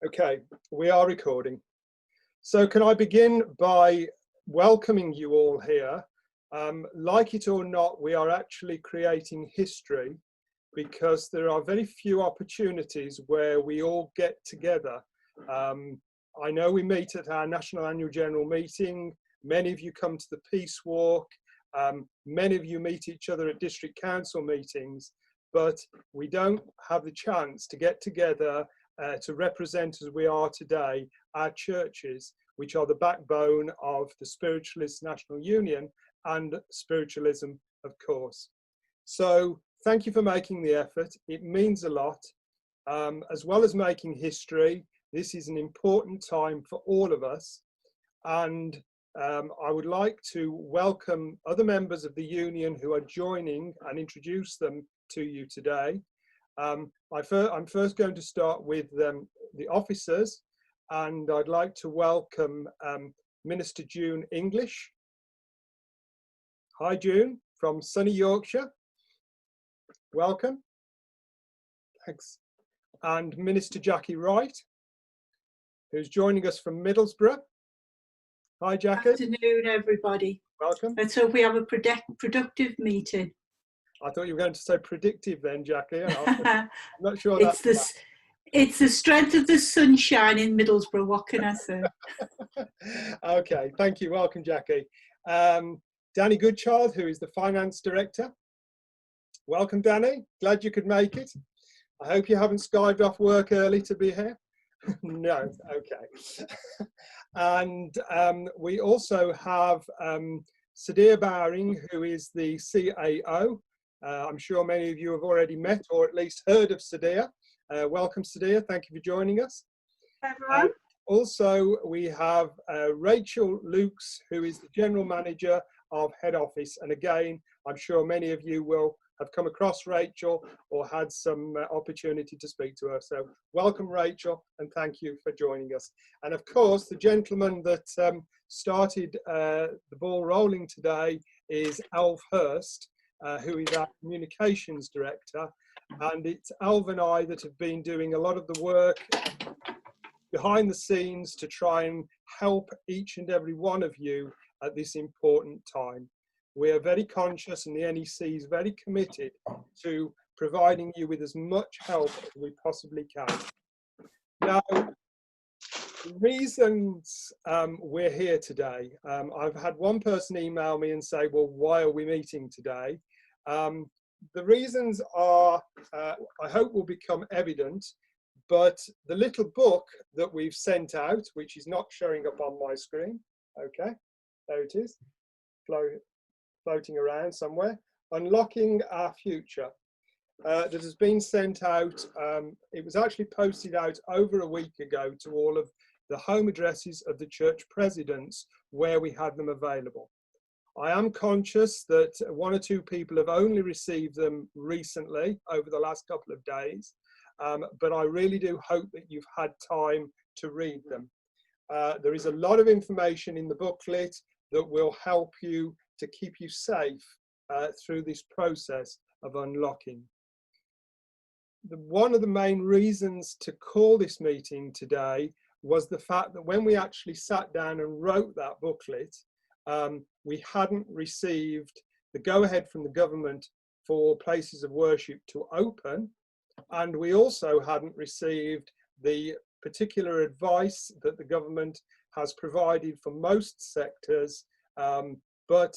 Okay, we are recording. So can I begin by welcoming you all here? Like it or not, we are actually creating history because there are very few opportunities where we all get together. I know we meet at our National Annual General Meeting. Many of you come to the Peace Walk. Many of you meet each other at district council meetings, but we don't have the chance to get together to represent, as we are today, our churches, which are the backbone of the Spiritualist National Union and spiritualism, of course. So thank you for making the effort. It means a lot. As well as making history, this is an important time for all of us. And I would like to welcome other members of the union who are joining and introduce them to you today. I'm first going to start with the officers, and I'd like to welcome Minister June English. Hi June, from sunny Yorkshire. Welcome. Thanks. And Minister Jackie Wright, who's joining us from Middlesbrough. Hi Jackie. Good afternoon everybody. Welcome. Let's hope we have a productive meeting. I thought you were going to say predictive then, Jackie. I'm not sure it's the strength of the sunshine in Middlesbrough, what can I say? Okay, thank you. Welcome, Jackie. Danny Goodchild, who is the Finance Director. Welcome, Danny. Glad you could make it. I hope you haven't skived off work early to be here. No, okay. And we also have Sadir Bowring, who is the CAO. I'm sure many of you have already met or at least heard of Sadir. Welcome, Sadir. Thank you for joining us. Hi, everyone. Also, we have Rachel Lukes, who is the General Manager of Head Office. And again, I'm sure many of you will have come across Rachel or had some opportunity to speak to her. So welcome, Rachel, and thank you for joining us. And of course, the gentleman that started the ball rolling today is Alf Hurst, who is our Communications Director. And it's Alf and I that have been doing a lot of the work behind the scenes to try and help each and every one of you at this important time. We are very conscious, and the NEC is very committed to providing you with as much help as we possibly can. Now, the reasons we're here today, I've had one person email me and say, well, why are we meeting today? The reasons are, I hope will become evident, but the little book that we've sent out, which is not showing up on my screen, okay, there it is, floating around somewhere, Unlocking Our Future, that has been sent out. It was actually posted out over a week ago to all of the home addresses of the church presidents where we had them available. I am conscious that one or two people have only received them recently over the last couple of days, but I really do hope that you've had time to read them. There is a lot of information in the booklet that will help you to keep you safe through this process of unlocking. One of the main reasons to call this meeting today was the fact that when we actually sat down and wrote that booklet, we hadn't received the go-ahead from the government for places of worship to open, and we also hadn't received the particular advice that the government has provided for most sectors, but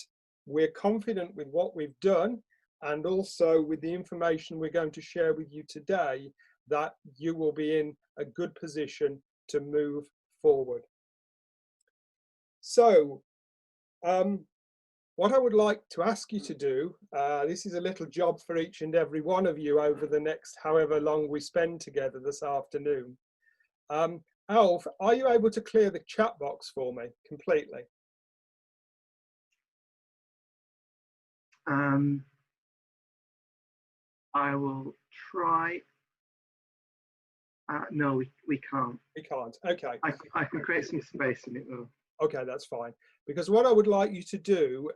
we're confident with what we've done, and also with the information we're going to share with you today, that you will be in a good position to move forward. So, what I would like to ask you to do, this is a little job for each and every one of you over the next however long we spend together this afternoon. Alf, are you able to clear the chat box for me completely? I will try. No, we can't. We can't. Okay. I can create some space in it though. Okay, that's fine. Because what I would like you to do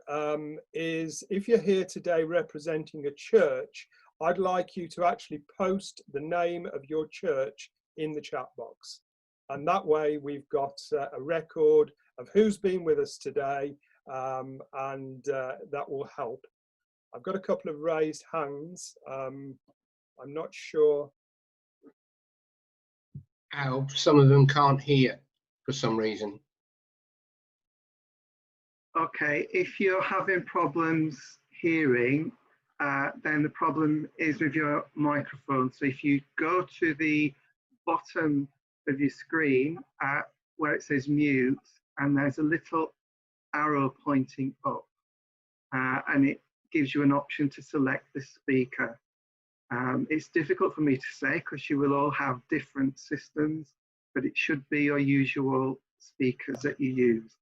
is, if you're here today representing a church, I'd like you to actually post the name of your church in the chat box. And that way we've got a record of who's been with us today, and that will help. I've got a couple of raised hands. I'm not sure. How some of them can't hear for some reason. Okay, if you're having problems hearing, then the problem is with your microphone. So if you go to the bottom of your screen where it says mute, and there's a little arrow pointing up, and it gives you an option to select the speaker. It's difficult for me to say because you will all have different systems, but it should be your usual speakers that you use.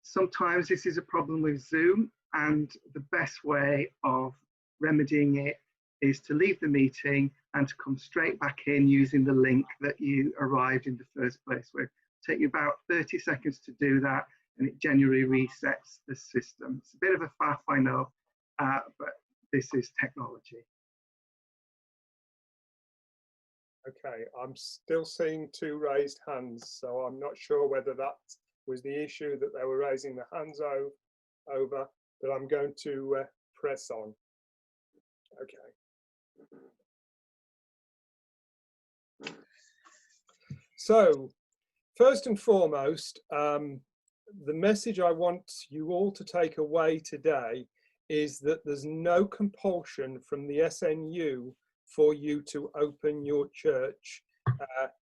Sometimes this is a problem with Zoom, and the best way of remedying it is to leave the meeting and to come straight back in using the link that you arrived in the first place with. It'll take you about 30 seconds to do that, and it generally resets the system. It's a bit of a faff, I know, but this is technology. Okay, I'm still seeing 2 raised hands, so I'm not sure whether that was the issue that they were raising the hands over, but I'm going to press on. Okay. So, first and foremost, the message I want you all to take away today is that there's no compulsion from the SNU for you to open your church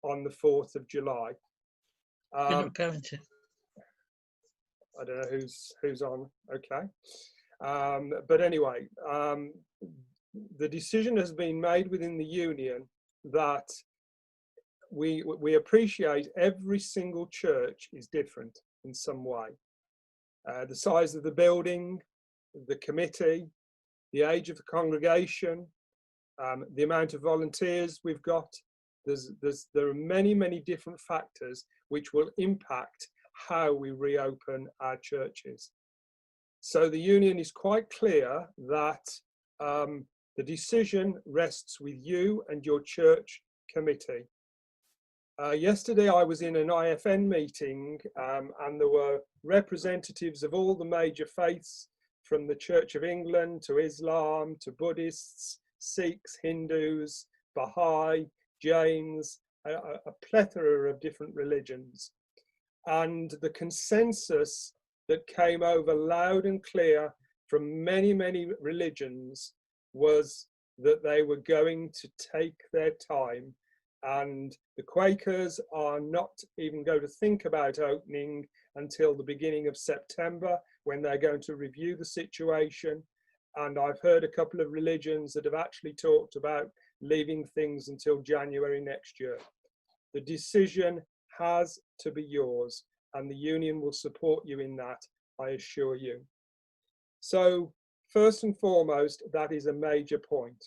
on the 4th of July. We're not going to. I don't know who's on. Okay, but anyway, the decision has been made within the union that we appreciate every single church is different in some way. The size of the building, the committee, the age of the congregation, the amount of volunteers we've got. There are many different factors which will impact how we reopen our churches. So the union is quite clear that the decision rests with you and your church committee. Yesterday I was in an IFN meeting, and there were representatives of all the major faiths, from the Church of England to Islam to Buddhists, Sikhs, Hindus, Baha'i, Jains, a plethora of different religions. And the consensus that came over loud and clear from many religions was that they were going to take their time, and the Quakers are not even going to think about opening until the beginning of September, when they're going to review the situation. And I've heard a couple of religions that have actually talked about leaving things until January next year. The decision has to be yours, and the union will support you in that, I assure you. So first and foremost, that is a major point.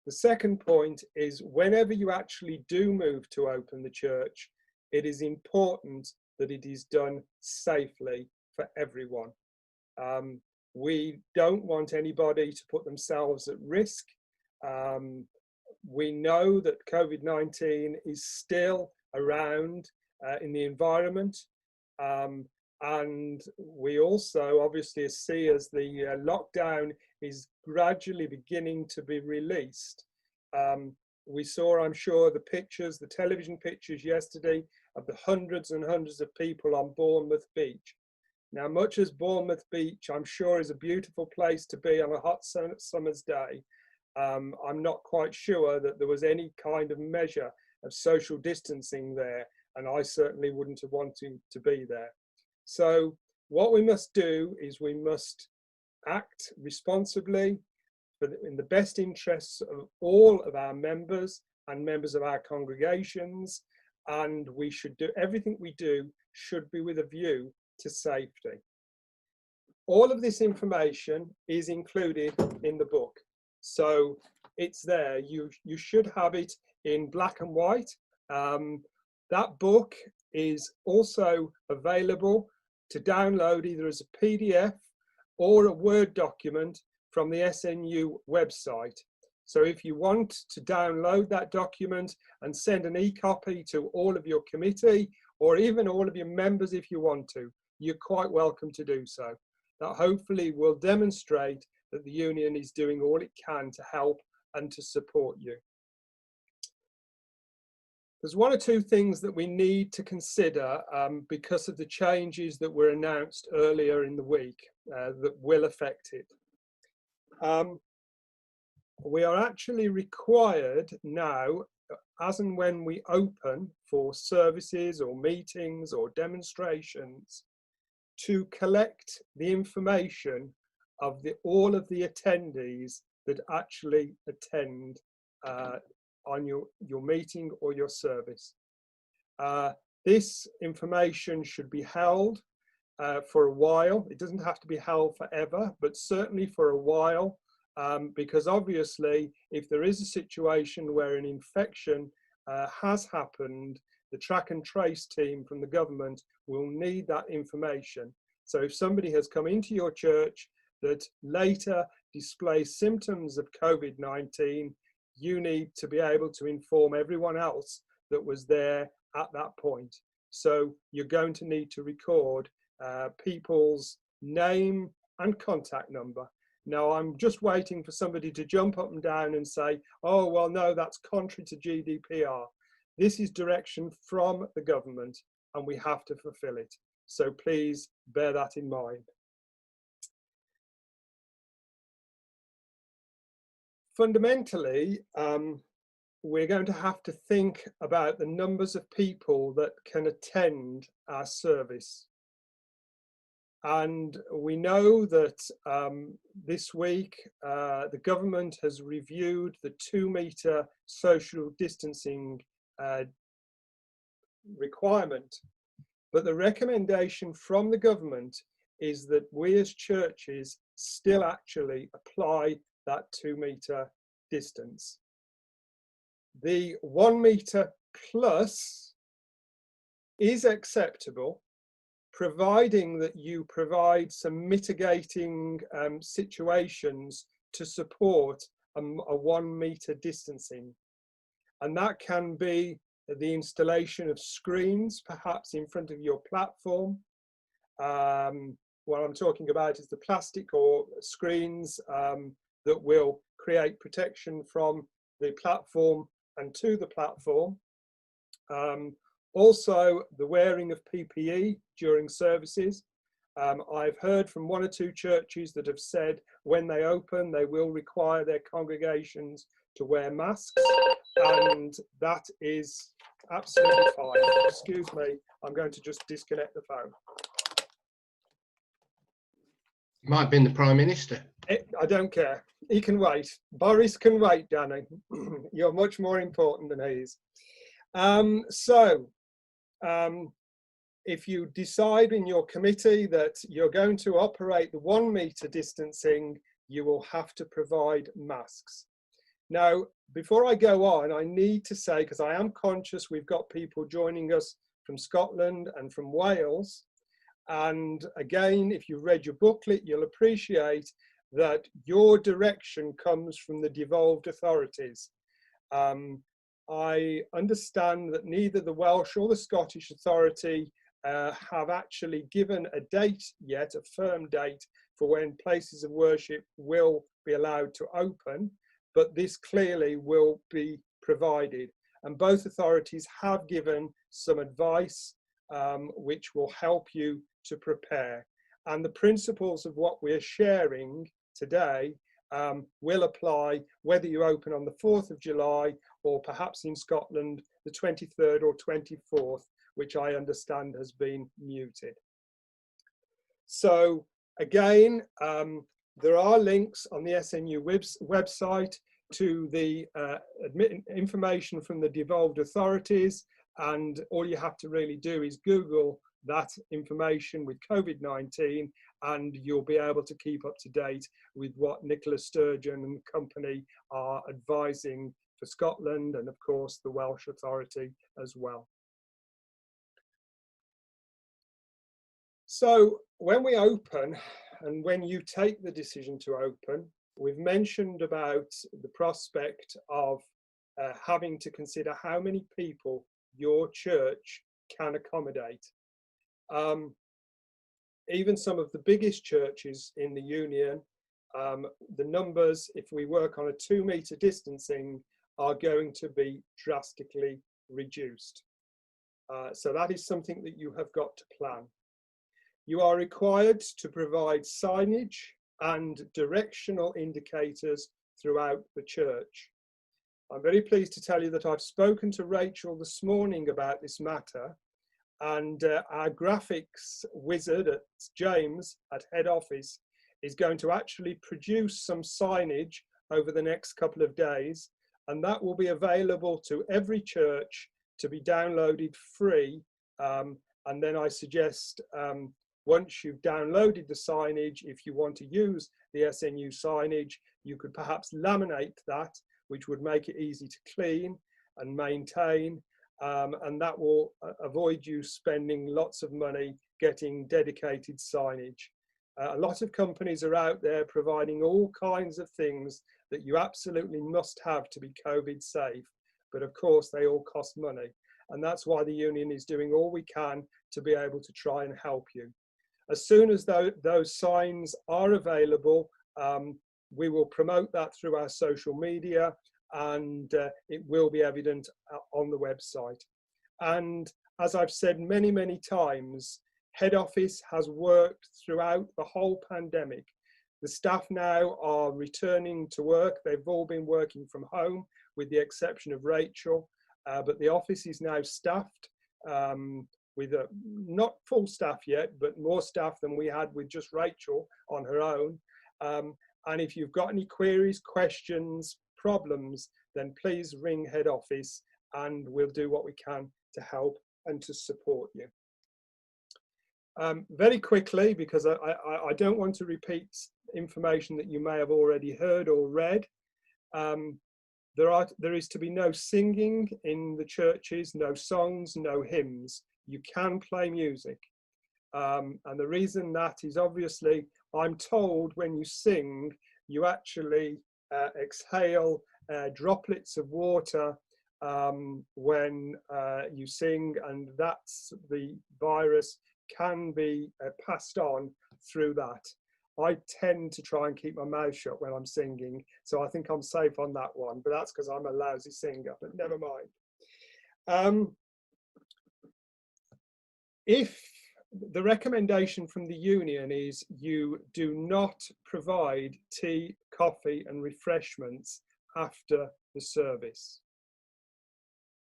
The second point is, whenever you actually do move to open the church, it is important that it is done safely for everyone. We don't want anybody to put themselves at risk. We know that COVID-19 is still around in the environment, and we also obviously see, as the lockdown is gradually beginning to be released. We saw, I'm sure, the pictures, the television pictures yesterday of the hundreds and hundreds of people on Bournemouth Beach. Now, much as Bournemouth Beach, I'm sure, is a beautiful place to be on a hot summer's day, I'm not quite sure that there was any kind of measure of social distancing there, and I certainly wouldn't have wanted to be there. So what we must do is we must act responsibly in the best interests of all of our members and members of our congregations, and we should do everything we do should be with a view to safety. All of this information is included in the book, so it's there. You should have it in black and white. That book is also available to download either as a PDF or a Word document from the SNU website. So if you want to download that document and send an e-copy to all of your committee, or even all of your members if you want to, you're quite welcome to do so. That hopefully will demonstrate that the union is doing all it can to help and to support you. There's one or two things that we need to consider because of the changes that were announced earlier in the week that will affect it. We are actually required now, as and when we open for services or meetings or demonstrations, to collect the information of all of the attendees that actually attend on your meeting or your service. This information should be held for a while. It doesn't have to be held forever, but certainly for a while, because obviously if there is a situation where an infection has happened, the track and trace team from the government will need that information. So if somebody has come into your church that later displays symptoms of COVID-19, you need to be able to inform everyone else that was there at that point. So you're going to need to record people's name and contact number. Now, I'm just waiting for somebody to jump up and down and say, oh, well, no, that's contrary to GDPR. This is direction from the government and we have to fulfill it. So please bear that in mind. Fundamentally, we're going to have to think about the numbers of people that can attend our service. And we know that this week, the government has reviewed the 2-meter social distancing requirement. But the recommendation from the government is that we as churches still actually apply that 2-meter distance. The 1 meter plus is acceptable, providing that you provide some mitigating situations to support a 1 meter distancing. And that can be the installation of screens, perhaps in front of your platform. What I'm talking about is the plastic or screens that will create protection from the platform and to the platform. Also, the wearing of PPE during services. I've heard from 1 or 2 churches that have said when they open, they will require their congregations to wear masks, and that is absolutely fine. Excuse me, I'm going to just disconnect the phone. Might have been the Prime Minister. I don't care. He can wait. Boris can wait, Danny. You're much more important than he is. If you decide in your committee that you're going to operate the 1 meter distancing, you will have to provide masks. Now, before I go on, I need to say, because I am conscious we've got people joining us from Scotland and from Wales. And again, if you've read your booklet, you'll appreciate that your direction comes from the devolved authorities. I understand that neither the Welsh or the Scottish authority have actually given a date yet, a firm date for when places of worship will be allowed to open, but this clearly will be provided. And both authorities have given some advice which will help you to prepare. And the principles of what we're sharing today will apply whether you open on the 4th of July or perhaps in Scotland the 23rd or 24th, which I understand has been muted. So again, there are links on the SNU website to the information from the devolved authorities, and all you have to really do is Google that information with COVID-19 and you'll be able to keep up to date with what Nicola Sturgeon and the company are advising for Scotland and of course the Welsh Authority as well. So when we open and when you take the decision to open, we've mentioned about the prospect of having to consider how many people your church can accommodate. Even some of the biggest churches in the union, the numbers, if we work on a 2-metre distancing, are going to be drastically reduced. So that is something that you have got to plan. You are required to provide signage and directional indicators throughout the church. I'm very pleased to tell you that I've spoken to Rachel this morning about this matter, and our graphics wizard at James at head office is going to actually produce some signage over the next couple of days, and that will be available to every church to be downloaded free. And then I suggest once you've downloaded the signage, if you want to use the SNU signage, you could perhaps laminate that, which would make it easy to clean and maintain, and that will avoid you spending lots of money getting dedicated signage. A lot of companies are out there providing all kinds of things that you absolutely must have to be COVID safe, but of course they all cost money, and that's why the union is doing all we can to be able to try and help you. As soon as those signs are available, we will promote that through our social media, and it will be evident on the website. And as I've said many, many times, head office has worked throughout the whole pandemic. The staff now are returning to work. They've all been working from home with the exception of Rachel, but the office is now staffed with not full staff yet, but more staff than we had with just Rachel on her own. And if you've got any queries, questions, problems, then please ring head office and we'll do what we can to help and to support you. Very quickly, because I don't want to repeat information that you may have already heard or read, there is to be no singing in the churches, no songs, no hymns. You can play music. And the reason that is obviously, I'm told when you sing, you actually exhale droplets of water when you sing, and that's the virus can be passed on through that. I tend to try and keep my mouth shut when I'm singing, so I think I'm safe on that one, but that's because I'm a lousy singer, but never mind. If the recommendation from the union is you do not provide tea, coffee and refreshments after the service.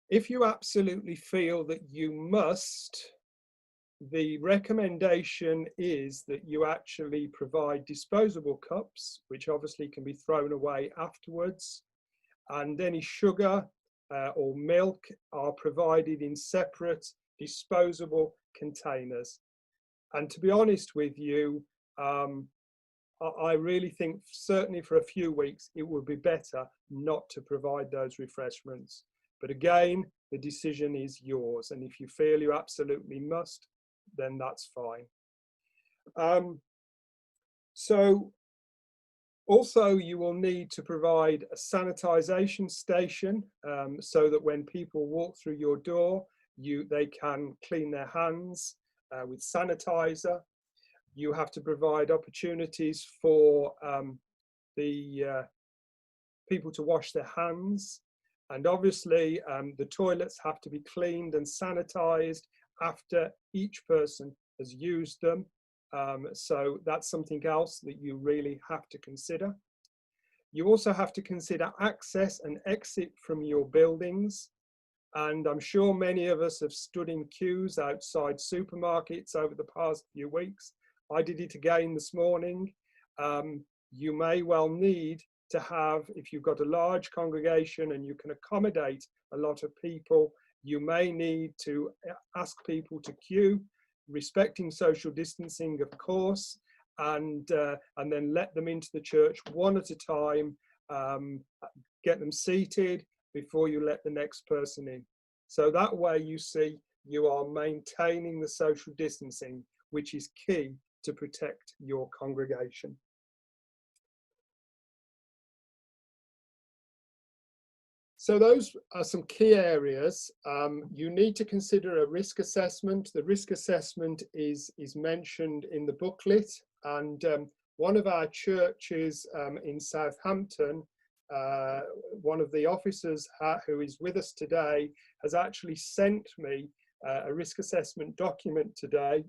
If you absolutely feel that you must, the recommendation is that you actually provide disposable cups, which obviously can be thrown away afterwards, and any sugar or milk are provided in separate disposable containers. And to be honest with you, I really think certainly for a few weeks it would be better not to provide those refreshments. But again, the decision is yours, and if you feel you absolutely must, then that's fine. So also you will need to provide a sanitization station so that when people walk through your door, they can clean their hands with sanitizer. You have to provide opportunities for the people to wash their hands. And obviously the toilets have to be cleaned and sanitized after each person has used them. So that's something else that you really have to consider. You also have to consider access and exit from your buildings. And I'm sure many of us have stood in queues outside supermarkets over the past few weeks. I did it again this morning. You may well need to have, if you've got a large congregation and you can accommodate a lot of people, you may need to ask people to queue, respecting social distancing, of course, and then let them into the church one at a time, get them seated before you let the next person in. So that way you see you are maintaining the social distancing, which is key to protect your congregation. So those are some key areas. You need to consider a risk assessment. The risk assessment is mentioned in the booklet, and one of our churches in Southampton, one of the officers who is with us today has actually sent me a risk assessment document today,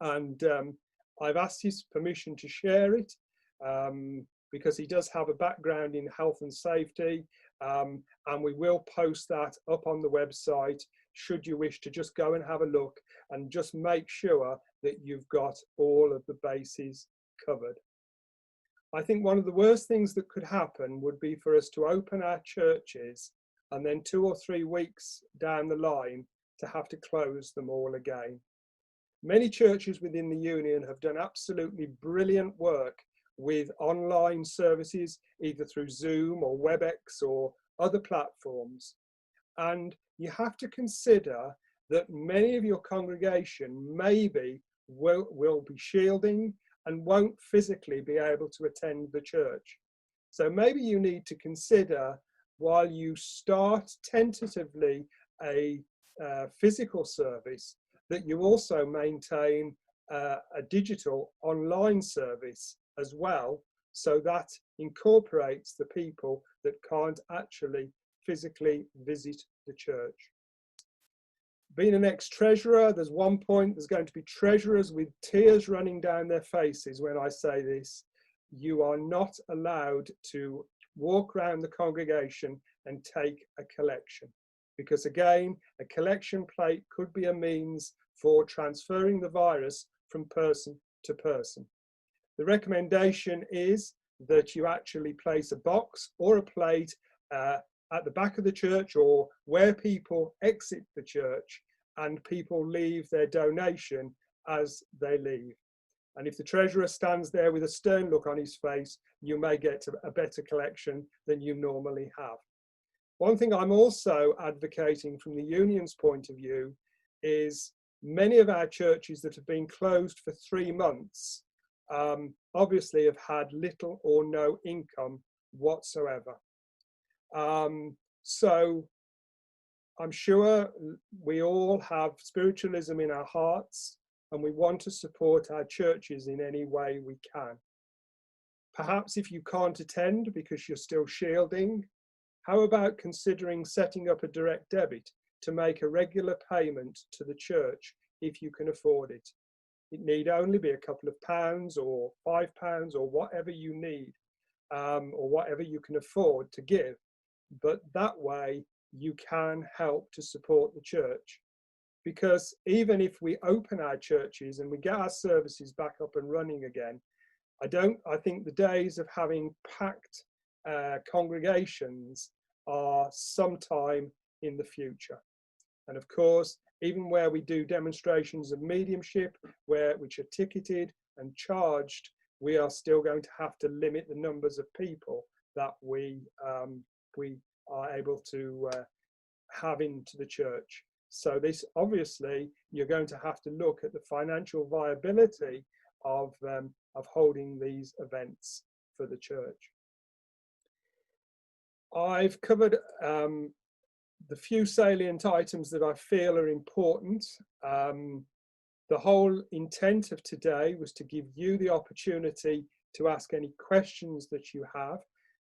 and I've asked his permission to share it because he does have a background in health and safety. And we will post that up on the website should you wish to just go and have a look and just make sure that you've got all of the bases covered. I think one of the worst things that could happen would be for us to open our churches and then 2 or 3 weeks down the line to have to close them all again. Many churches within the union have done absolutely brilliant work with online services, either through Zoom or WebEx or other platforms. And you have to consider that many of your congregation maybe will be shielding and won't physically be able to attend the church. So maybe you need to consider, while you start tentatively a physical service, that you also maintain a digital online service as well, so that incorporates the people that can't actually physically visit the church. Being an ex-treasurer, there's one point, there's going to be treasurers with tears running down their faces when I say this. You are not allowed to walk around the congregation and take a collection, because again, a collection plate could be a means for transferring the virus from person to person. The recommendation is that you actually place a box or a plate at the back of the church or where people exit the church, and people leave their donation as they leave. And if the treasurer stands there with a stern look on his face, you may get a better collection than you normally have. One thing I'm also advocating from the union's point of view is many of our churches that have been closed for 3 months obviously have had little or no income whatsoever. So I'm sure we all have spiritualism in our hearts, and we want to support our churches in any way we can. Perhaps if you can't attend because you're still shielding, how about considering setting up a direct debit to make a regular payment to the church if you can afford it? It need only be a couple of pounds or £5 or whatever you need, or whatever you can afford to give. But that way you can help to support the church. Because even if we open our churches and we get our services back up and running again, I think the days of having packed congregations are sometime in the future. And of course, even where we do demonstrations of mediumship, which are ticketed and charged, we are still going to have to limit the numbers of people that we are able to have into the church. So this, obviously, you're going to have to look at the financial viability of holding these events for the church. I've covered the few salient items that I feel are important. The whole intent of today was to give you the opportunity to ask any questions that you have.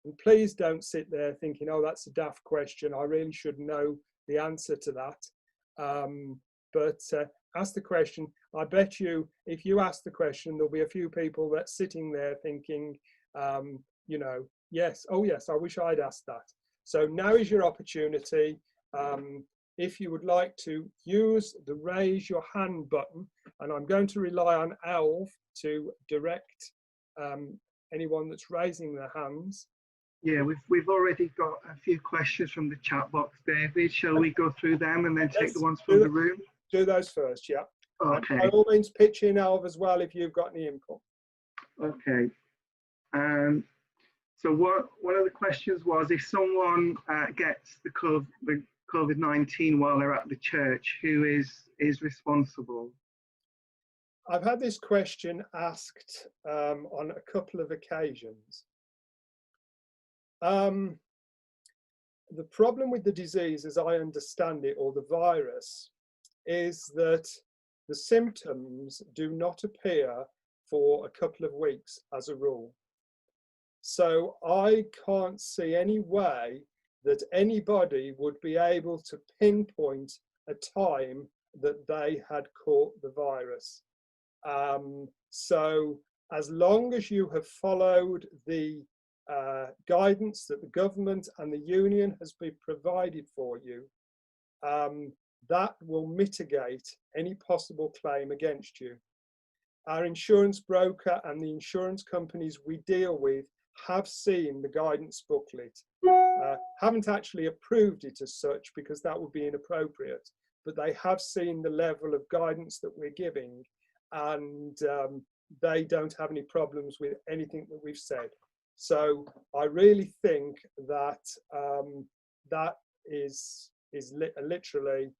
And please don't sit there thinking, oh, that's a daft question, I really should know the answer to that. But ask the question. I bet you, if you ask the question, there'll be a few people that's sitting there thinking, you know, yes, oh yes, I wish I'd asked that. So now is your opportunity. If you would like to use the raise your hand button, and I'm going to rely on Alv to direct anyone that's raising their hands. Yeah, we've already got a few questions from the chat box, David. Shall we go through them and then take the ones from the room? Do those first, yeah. Okay. And by all means, pitch in, Alv, as well, if you've got any input. Okay. So one of the questions was, if someone gets the COVID-19 while they're at the church, who is responsible? I've had this question asked on a couple of occasions. the problem with the disease, as I understand it, or the virus, is that the symptoms do not appear for a couple of weeks as a rule. So I can't see any way that anybody would be able to pinpoint a time that they had caught the virus. So as long as you have followed the guidance that the government and the union has been provided for you, that will mitigate any possible claim against you. Our insurance broker and the insurance companies we deal with have seen the guidance booklet, haven't actually approved it as such because that would be inappropriate, but they have seen the level of guidance that we're giving, and they don't have any problems with anything that we've said. So I really think that that is literally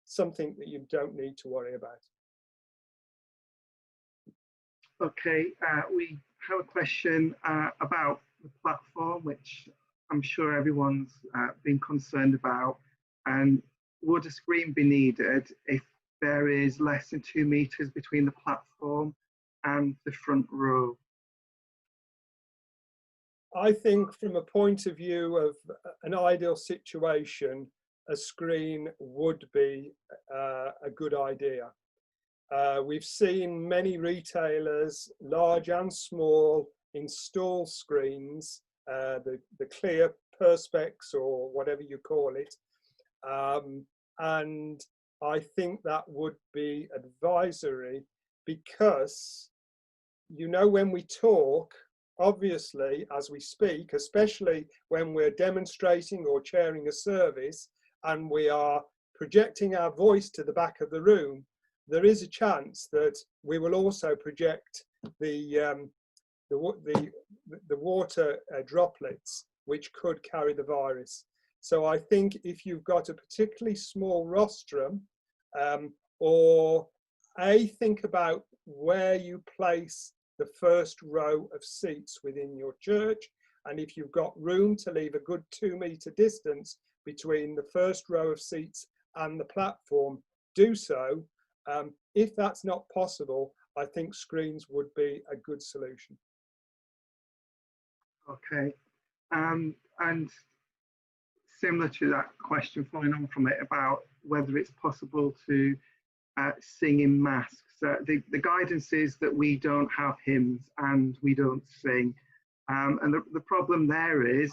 something that you don't need to worry about. Okay, we have a question about the platform, which I'm sure everyone's been concerned about. And would a screen be needed if there is less than 2 meters between the platform and the front row? I think from a point of view of an ideal situation, a screen would be a good idea. We've seen many retailers, large and small, install screens, the clear perspex or whatever you call it. And I think that would be advisory because, you know, when we talk, obviously, as we speak, especially when we're demonstrating or chairing a service and we are projecting our voice to the back of the room, there is a chance that we will also project the water droplets, which could carry the virus. So I think if you've got a particularly small rostrum, or think about where you place the first row of seats within your church, and if you've got room to leave a good 2 meter distance between the first row of seats and the platform, do so. If that's not possible, I think screens would be a good solution. Okay, and similar to that question, following on from it about whether it's possible to sing in masks. The guidance is that we don't have hymns and we don't sing. And the problem there is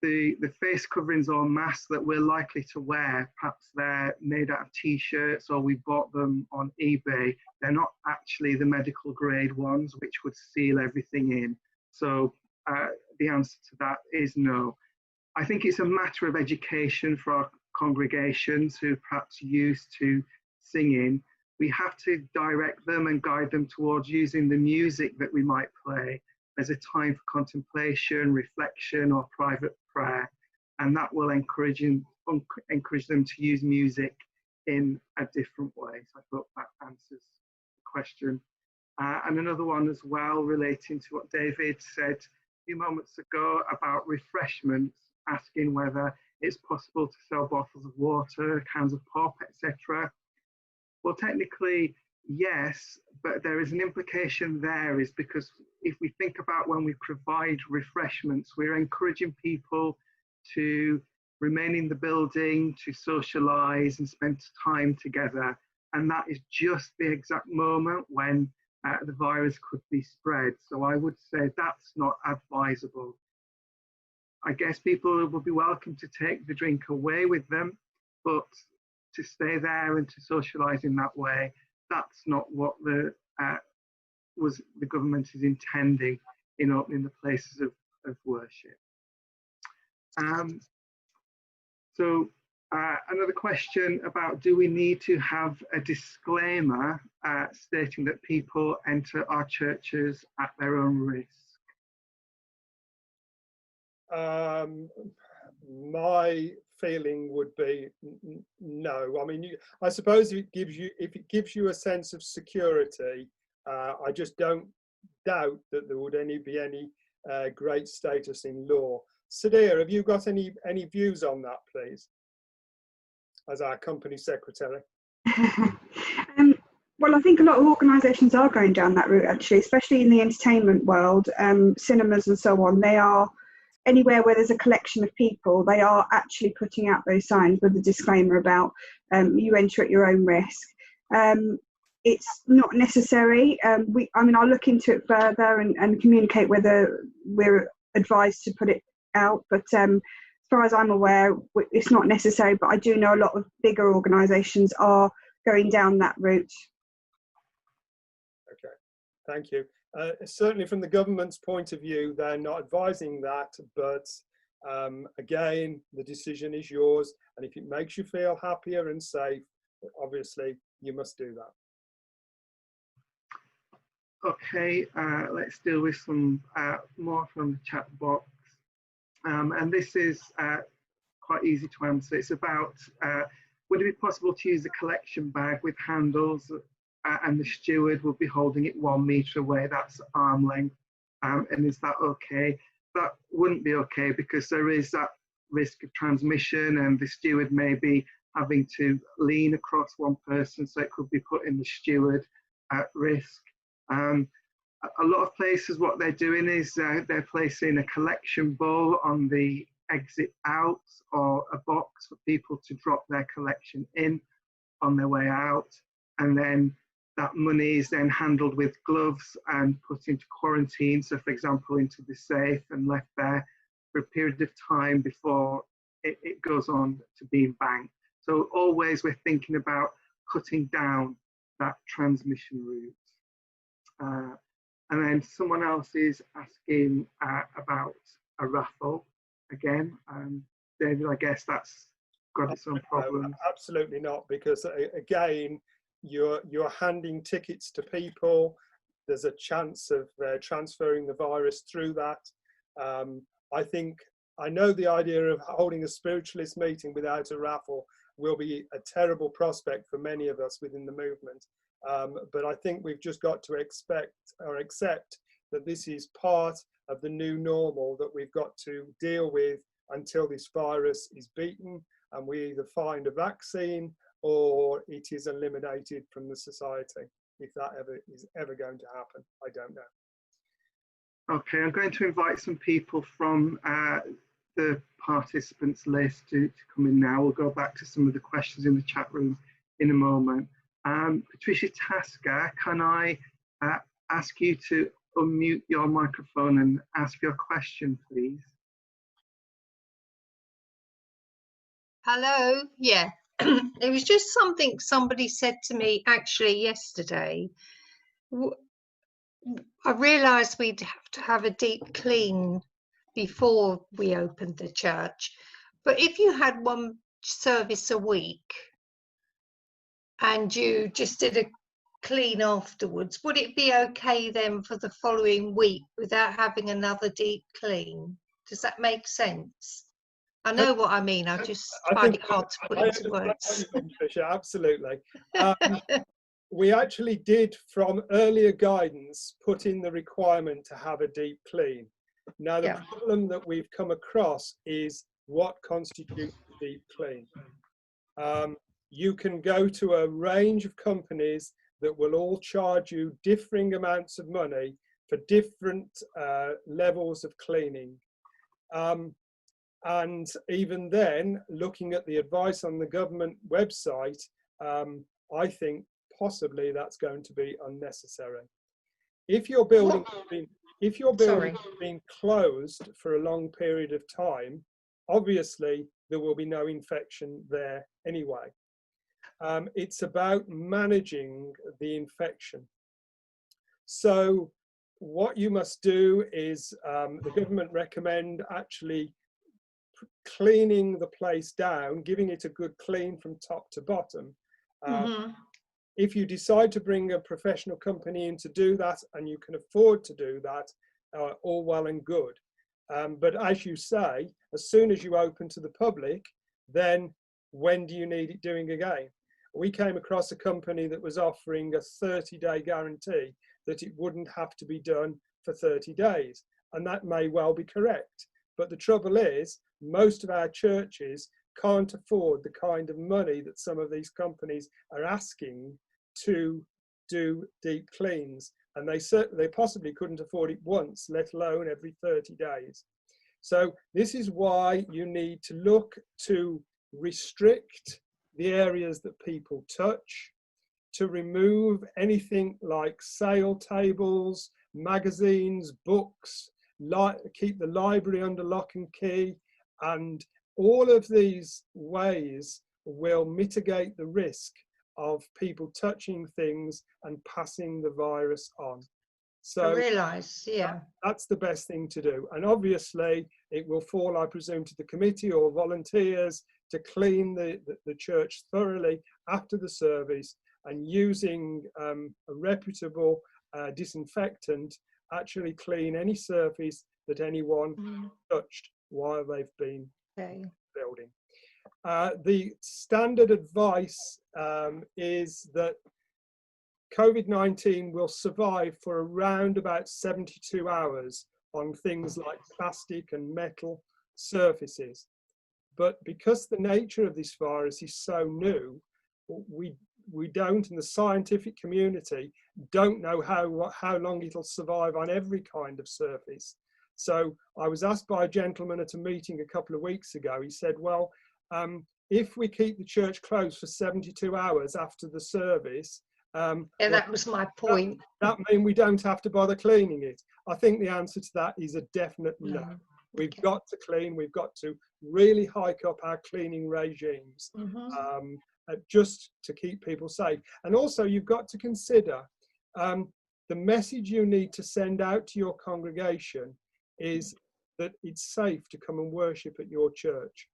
the face coverings or masks that we're likely to wear, perhaps they're made out of t-shirts or we bought them on eBay, they're not actually the medical grade ones which would seal everything in. So the answer to that is no. I think it's a matter of education for our congregations who are perhaps used to singing. We have to direct them and guide them towards using the music that we might play as a time for contemplation, reflection, or private prayer. And that will encourage them to use music in a different way. So I thought that answers the question. And another one as well, relating to what David said a few moments ago about refreshments, asking whether it's possible to sell bottles of water, cans of pop, etc. Well, technically, yes, but there is an implication there, is because if we think about when we provide refreshments, we're encouraging people to remain in the building, to socialise and spend time together. And that is just the exact moment when the virus could be spread. So I would say that's not advisable. I guess people will be welcome to take the drink away with them, but to stay there and to socialise in that way, that's not what the government is intending in opening the places of worship. Another question about, do we need to have a disclaimer stating that people enter our churches at their own risk? My feeling would be no. I mean, I suppose if it gives you a sense of security, I just don't doubt that there would be any great status in law. Sadir, have you got any views on that, please, as our company secretary? Well, I think a lot of organisations are going down that route, actually, especially in the entertainment world, cinemas and so on. They are, anywhere where there's a collection of people, they are actually putting out those signs with a disclaimer about you enter at your own risk. It's not necessary. I mean, I'll look into it further and communicate whether we're advised to put it out. But as far as I'm aware, it's not necessary. But I do know a lot of bigger organisations are going down that route. Okay, thank you. Certainly from the government's point of view, they're not advising that, but again, the decision is yours. And if it makes you feel happier and safe, obviously you must do that. Okay, let's deal with some more from the chat box. And this is quite easy to answer. It's about, would it be possible to use a collection bag with handles and the steward will be holding it 1 metre away? That's arm length. And is that okay? That wouldn't be okay, because there is that risk of transmission, and the steward may be having to lean across one person, so it could be putting the steward at risk. A lot of places, what they're doing is they're placing a collection bowl on the exit out, or a box for people to drop their collection in on their way out, and then that money is then handled with gloves and put into quarantine, so for example into the safe, and left there for a period of time before it goes on to being banked. So always we're thinking about cutting down that transmission route. And then someone else is asking about a raffle again. David, I guess that's got its own problems. Absolutely not, because again, you're handing tickets to people. There's a chance of transferring the virus through that. I know the idea of holding a spiritualist meeting without a raffle will be a terrible prospect for many of us within the movement. But I think we've just got to expect or accept that this is part of the new normal that we've got to deal with until this virus is beaten and we either find a vaccine or it is eliminated from the society. If that is ever going to happen, I don't know. Okay, I'm going to invite some people from the participants list to come in now. We'll go back to some of the questions in the chat room in a moment. Patricia Tasker, can I ask you to unmute your microphone and ask your question, please? Hello, yeah. It was just something somebody said to me actually yesterday. I realised we'd have to have a deep clean before we opened the church, but if you had one service a week and you just did a clean afterwards, would it be okay then for the following week without having another deep clean? Does that make sense? I know what I mean. I just find it hard to put into words. Absolutely. We actually did, from earlier guidance, put in the requirement to have a deep clean. Now, the problem that we've come across is what constitutes a deep clean. You can go to a range of companies that will all charge you differing amounts of money for different levels of cleaning. And even then, looking at the advice on the government website, I think possibly that's going to be unnecessary. If your building has been closed for a long period of time, obviously there will be no infection there anyway. It's about managing the infection. So what you must do is the government recommend actually cleaning the place down, giving it a good clean from top to bottom. If you decide to bring a professional company in to do that and you can afford to do that, all well and good. But as you say, as soon as you open to the public, then when do you need it doing again? We came across a company that was offering a 30-day guarantee that it wouldn't have to be done for 30 days. And that may well be correct. But the trouble is, most of our churches can't afford the kind of money that some of these companies are asking to do deep cleans. And they possibly couldn't afford it once, let alone every 30 days. So this is why you need to look to restrict the areas that people touch, to remove anything like sale tables, magazines, books, keep the library under lock and key, and all of these ways will mitigate the risk of people touching things and passing the virus on. So I realise, yeah. That's the best thing to do. And obviously it will fall, I presume, to the committee or volunteers to clean the church thoroughly after the service, and using a reputable disinfectant, actually clean any surface that anyone touched while they've been building. The standard advice is that COVID-19 will survive for around about 72 hours on things like plastic and metal surfaces. But because the nature of this virus is so new, we don't, and the scientific community don't know how long it'll survive on every kind of surface. So I was asked by a gentleman at a meeting a couple of weeks ago, he said, well, if we keep the church closed for 72 hours after the service, yeah, that was my point. That means we don't have to bother cleaning it. I think the answer to that is a definite no. We've got to clean, we've got to really hike up our cleaning regimes, just to keep people safe. And also you've got to consider the message you need to send out to your congregation is that it's safe to come and worship at your church.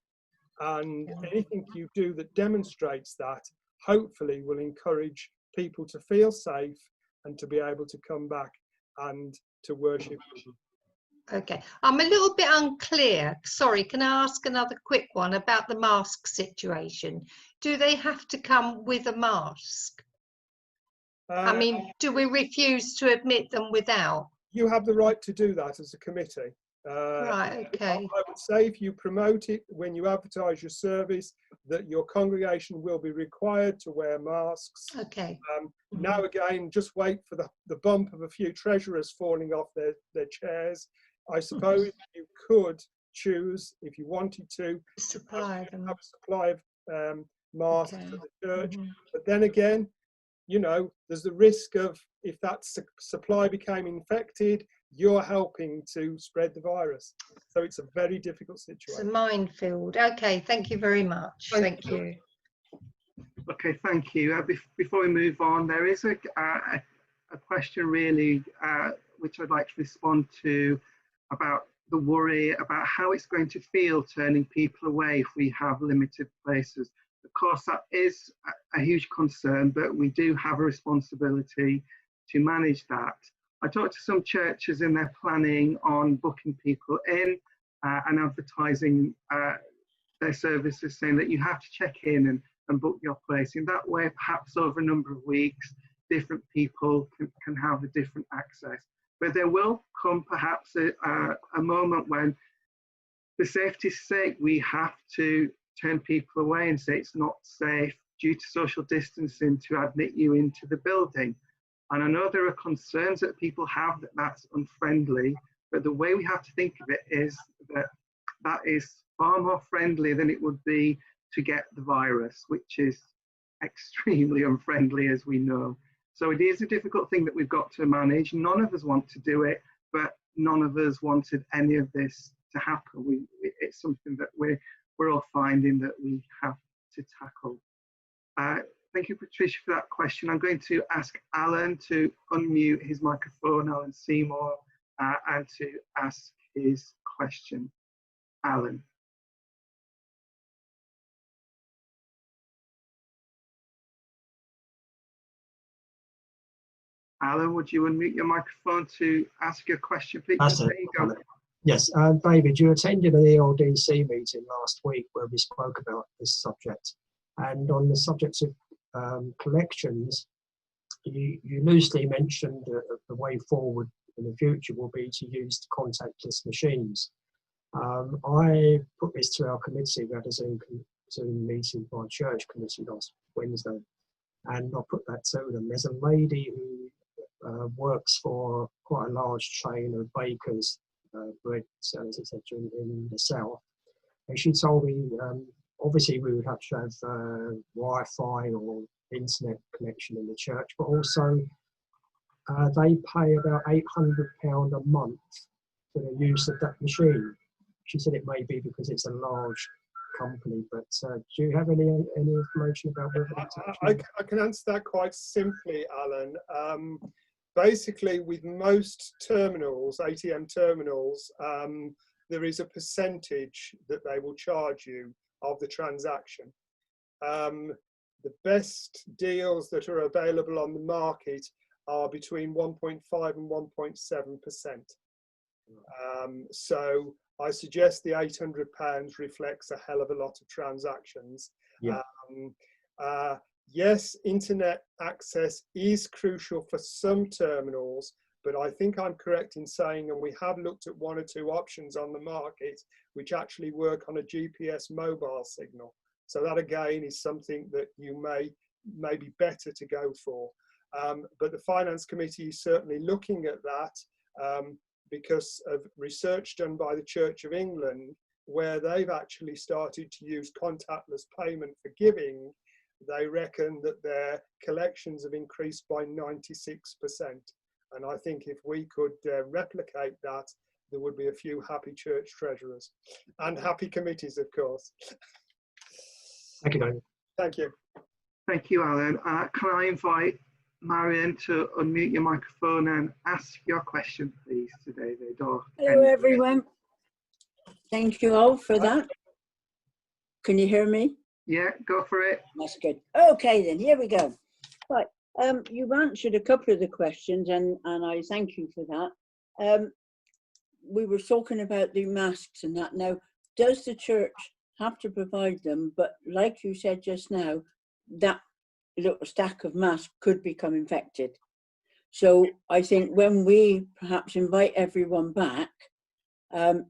And anything you do that demonstrates that, hopefully will encourage people to feel safe and to be able to come back and to worship. Okay, I'm a little bit unclear. Sorry, can I ask another quick one about the mask situation? Do they have to come with a mask? I mean, do we refuse to admit them without? You have the right to do that as a committee. Right, okay. I would say if you promote it when you advertise your service, that your congregation will be required to wear masks. Okay. Now again, just wait for the bump of a few treasurers falling off their chairs. I suppose you could choose, if you wanted to, Supply them. have a supply of masks to the church. But then again, you know, there's the risk of, if that supply became infected, you're helping to spread the virus. So it's a very difficult situation. It's a minefield. Okay, thank you very much. Thank you. Okay, thank you. Before we move on, there is a question really which I'd like to respond to, about the worry about how it's going to feel turning people away if we have limited places. Of course, that is a huge concern, but we do have a responsibility to manage that. I talked to some churches in their planning on booking people in and advertising their services, saying that you have to check in and book your place. In that way, perhaps over a number of weeks, different people can have a different access. But there will come perhaps a moment when, for safety's sake, we have to turn people away and say it's not safe due to social distancing to admit you into the building. And I know there are concerns that people have that that's unfriendly, but the way we have to think of it is that that is far more friendly than it would be to get the virus, which is extremely unfriendly, as we know. So it is a difficult thing that we've got to manage. None of us want to do it, but none of us wanted any of this to happen. It's something that we're all finding that we have to tackle. Thank you, Patricia, for that question. I'm going to ask Alan to unmute his microphone, Alan Seymour, and to ask his question. Alan. Alan, would you unmute your microphone to ask your question, please? There you go. Yes, David, you attended an ELDC meeting last week where we spoke about this subject. And on the subject of collections, you loosely mentioned that the way forward in the future will be to use contactless machines. I put this to our committee. We had a Zoom meeting by church committee last Wednesday, and I put that to them. There's a lady who works for quite a large chain of bakers, bread sellers, etc., in the south, and she told me obviously we would have to have Wi-Fi or internet connection in the church, but also they pay about £800 a month for the use of that machine. She said it may be because it's a large company, but do you have any information about whether that's actually... I can answer that quite simply, Alan. Basically, with most terminals, ATM terminals, there is a percentage that they will charge you of the transaction. The best deals that are available on the market are between 1.5 and 1.7%. So I suggest the £800 reflects a hell of a lot of transactions. Yeah. Yes, internet access is crucial for some terminals, but I think I'm correct in saying, and we have looked at one or two options on the market which actually work on a GPS mobile signal. So that again is something that you may be better to go for. But the Finance Committee is certainly looking at that because of research done by the Church of England, where they've actually started to use contactless payment for giving. They reckon that their collections have increased by 96%. And I think if we could replicate that, there would be a few happy church treasurers and happy committees, of course. Thank you, David. Thank you. Thank you, Alan. Can I invite Marion to unmute your microphone and ask your question, please, to David? Hello, everyone. Thank you all for that. Can you hear me? Yeah, go for it. That's good. Okay, then, here we go. Right, you've answered a couple of the questions, and I thank you for that. We were talking about the masks and that. Now, does the church have to provide them? But like you said just now, that little stack of masks could become infected. So I think when we perhaps invite everyone back,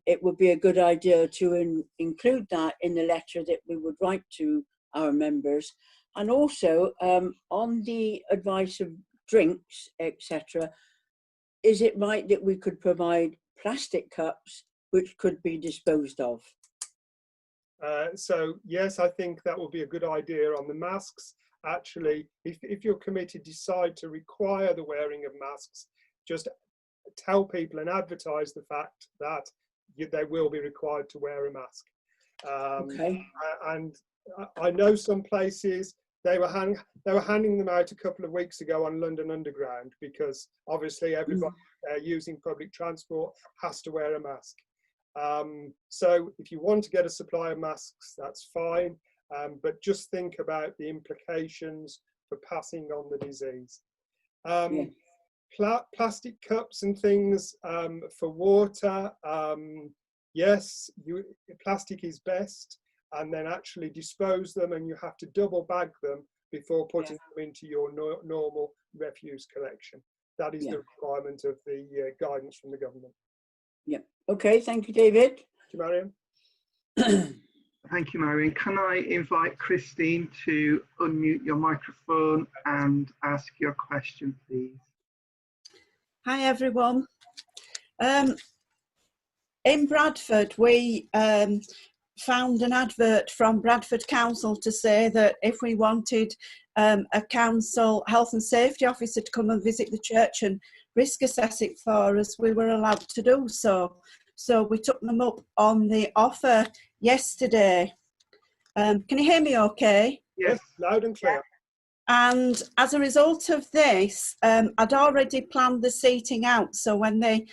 it would be a good idea to include that in the letter that we would write to our members. And also on the advice of drinks, etc., is it right that we could provide plastic cups which could be disposed of? So yes, I think that would be a good idea on the masks. Actually, if your committee decide to require the wearing of masks, just tell people and advertise the fact that they will be required to wear a mask. Okay. And I know some places they were handing them out a couple of weeks ago on London Underground, because obviously everybody using public transport has to wear a mask. So if you want to get a supply of masks, that's fine. But just think about the implications for passing on the disease. Plastic cups and things for water, yes, plastic is best, and then actually dispose them, and you have to double bag them before putting them into your normal refuse collection. That is the requirement of the guidance from the government. Yeah. Okay, thank you, David. Thank you, Marion. Thank you, Marion. Can I invite Christine to unmute your microphone and ask your question, please? Hi, everyone. In Bradford, we found an advert from Bradford Council to say that if we wanted a council health and safety officer to come and visit the church and risk assess it for us, we were allowed to do so. So we took them up on the offer yesterday. Can you hear me okay? Yes, loud and clear. And as a result of this, I'd already planned the seating out. So when the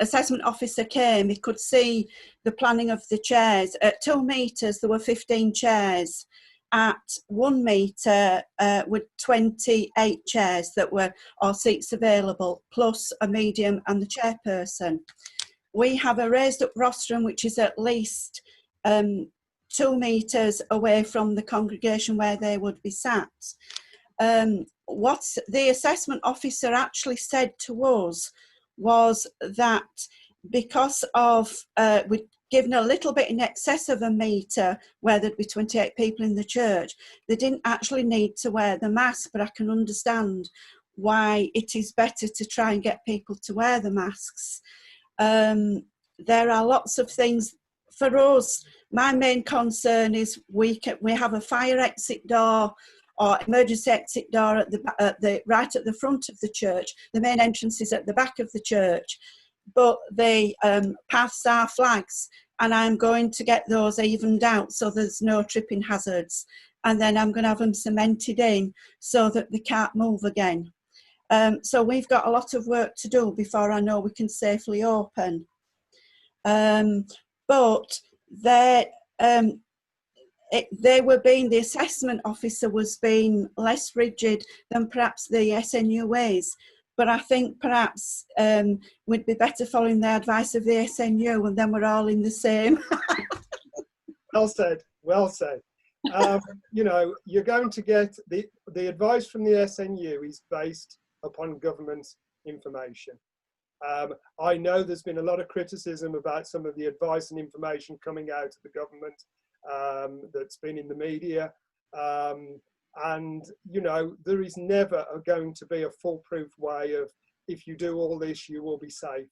assessment officer came, he could see the planning of the chairs. At 2 metres, there were 15 chairs. At 1 metre, with 28 chairs that were, or seats available, plus a medium and the chairperson. We have a raised up rostrum, which is at least 2 metres away from the congregation where they would be sat. What the assessment officer actually said to us was that because of we'd given a little bit in excess of a metre where there'd be 28 people in the church, they didn't actually need to wear the mask, but I can understand why it is better to try and get people to wear the masks. There are lots of things for us. My main concern is we have a fire exit door or emergency exit door right at the front of the church. The main entrance is at the back of the church, but the paths are flags, and I'm going to get those evened out so there's no tripping hazards, and then I'm going to have them cemented in so that they can't move again. So we've got a lot of work to do before I know we can safely open. But the assessment officer was being less rigid than perhaps the SNU is. But I think perhaps we'd be better following the advice of the SNU, and then we're all in the same. Well said, well said. You know, you're going to get the advice from the SNU is based upon government information. I know there's been a lot of criticism about some of the advice and information coming out of the government that's been in the media. And, you know, there is never going to be a foolproof way of, if you do all this, you will be safe.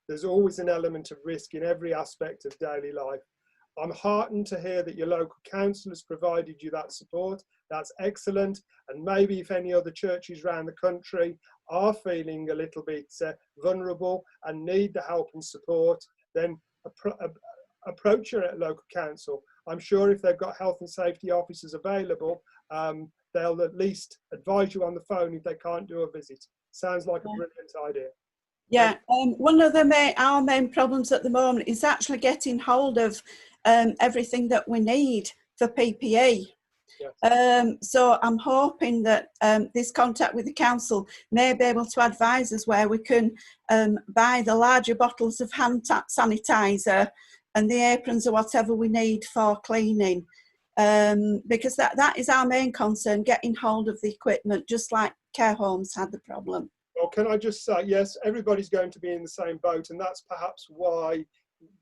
There's always an element of risk in every aspect of daily life. I'm heartened to hear that your local council has provided you that support. That's excellent. And maybe if any other churches around the country are feeling a little bit vulnerable and need the help and support, then approach your local council. I'm sure if they've got health and safety officers available, they'll at least advise you on the phone if they can't do a visit. Sounds like a brilliant idea. Yeah, one of our main problems at the moment is actually getting hold of everything that we need for PPE. Yes. So I'm hoping that this contact with the council may be able to advise us where we can buy the larger bottles of hand sanitizer and the aprons or whatever we need for cleaning, because that is our main concern, getting hold of the equipment, just like care homes had the problem. Well, can I just say, yes, everybody's going to be in the same boat, and that's perhaps why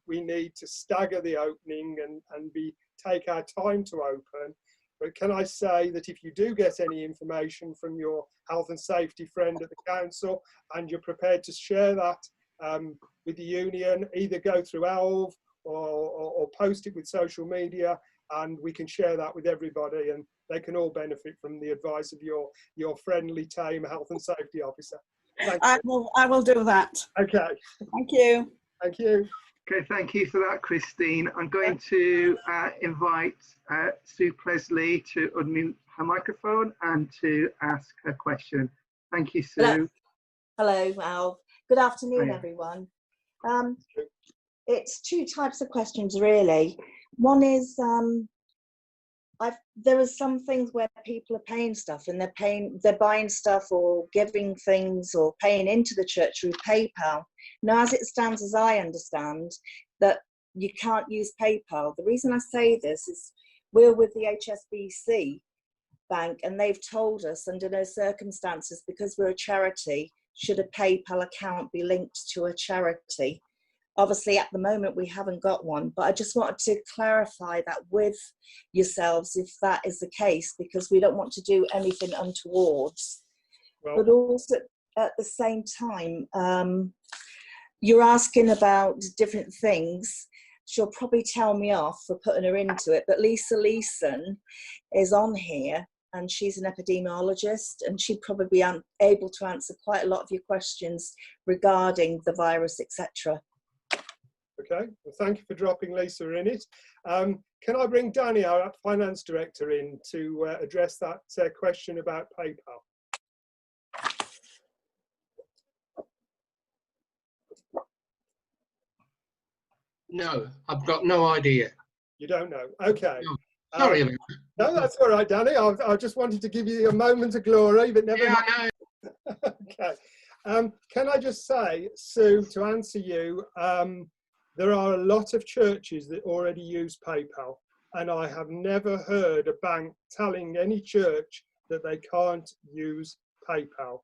we need to stagger the opening and take our time to open. But can I say that if you do get any information from your health and safety friend at the council and you're prepared to share that with the union, either go through ALV or post it with social media, and we can share that with everybody, and they can all benefit from the advice of your friendly, tame health and safety officer. I will do that. Okay. Thank you. Thank you. Okay, thank you for that, Christine. I'm going to invite Sue Presley to unmute her microphone and to ask her question. Thank you, Sue. Hello, Al. Good afternoon, everyone. It's two types of questions, really. One is there are some things where people are paying stuff and they're buying stuff or giving things or paying into the church through PayPal. Now, as it stands, as I understand, that you can't use PayPal. The reason I say this is we're with the HSBC bank, and they've told us under no circumstances, because we're a charity, should a PayPal account be linked to a charity. Obviously, at the moment, we haven't got one, but I just wanted to clarify that with yourselves, if that is the case, because we don't want to do anything untoward. Well, but also, at the same time, you're asking about different things. She'll probably tell me off for putting her into it, but Lisa Leeson is on here, and she's an epidemiologist, and she'd probably be able to answer quite a lot of your questions regarding the virus, etc. Okay, well, thank you for dropping Lisa in it. Can I bring Danny, our finance director, in to address that question about PayPal? No, I've got no idea. You don't know? Okay. No. Sorry about that. No, that's all right, Danny. I just wanted to give you a moment of glory, but never mind. Okay. Can I just say, Sue, to answer you, there are a lot of churches that already use PayPal, and I have never heard a bank telling any church that they can't use PayPal.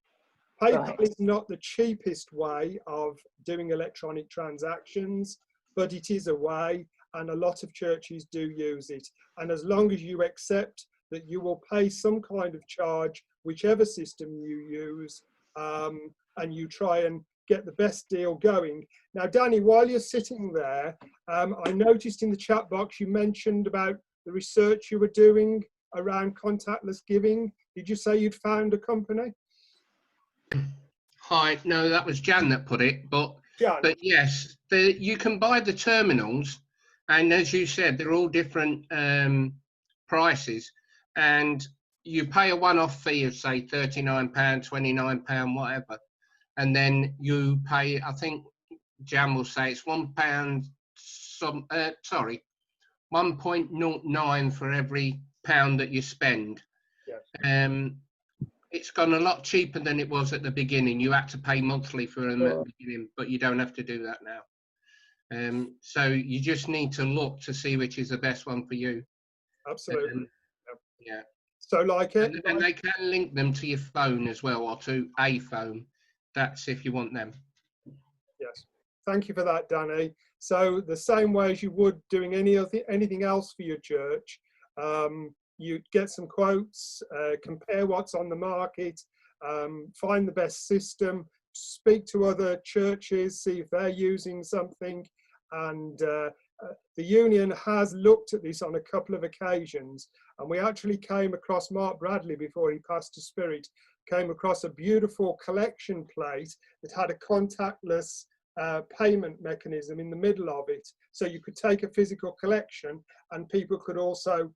PayPal Right. is not the cheapest way of doing electronic transactions, but it is a way, and a lot of churches do use it. And as long as you accept that you will pay some kind of charge, whichever system you use, and you try and get the best deal going. Now, Danny, while you're sitting there, I noticed in the chat box you mentioned about the research you were doing around contactless giving. Did you say you'd found a company? Hi, no, that was Jan that put it, but yes, you can buy the terminals, and as you said, they're all different prices, and you pay a one-off fee of say £39, £29, whatever, and then you pay, I think Jan will say it's £1, sorry, 1.09 for every pound that you spend. Yes. It's gone a lot cheaper than it was at the beginning. You had to pay monthly for them at the beginning, but you don't have to do that now. So you just need to look to see which is the best one for you. Absolutely. Yeah. So like it. And they can link them to your phone as well, or to a phone. That's if you want them. Yes. Thank you for that, Danny. So the same way as you would doing anything else for your church, you get some quotes, compare what's on the market, find the best system, speak to other churches, see if they're using something. And the union has looked at this on a couple of occasions, and we actually came across Mark Bradley before he passed to spirit, came across a beautiful collection plate that had a contactless payment mechanism in the middle of it. So you could take a physical collection and people could also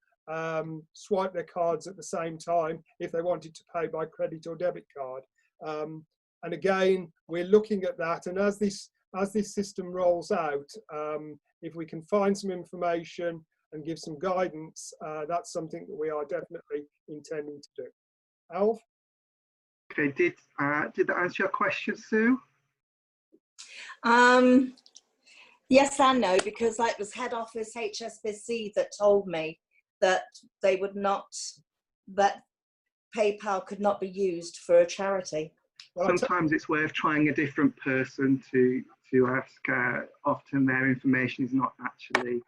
swipe their cards at the same time if they wanted to pay by credit or debit card. And again, we're looking at that, and as this system rolls out, if we can find some information and give some guidance, that's something that we are definitely intending to do. Alf? Okay, did that answer your question, Sue? Yes and no, because it was head office HSBC that told me that they would not, that PayPal could not be used for a charity. Sometimes it's worth trying a different person to ask. Often their information is not actually.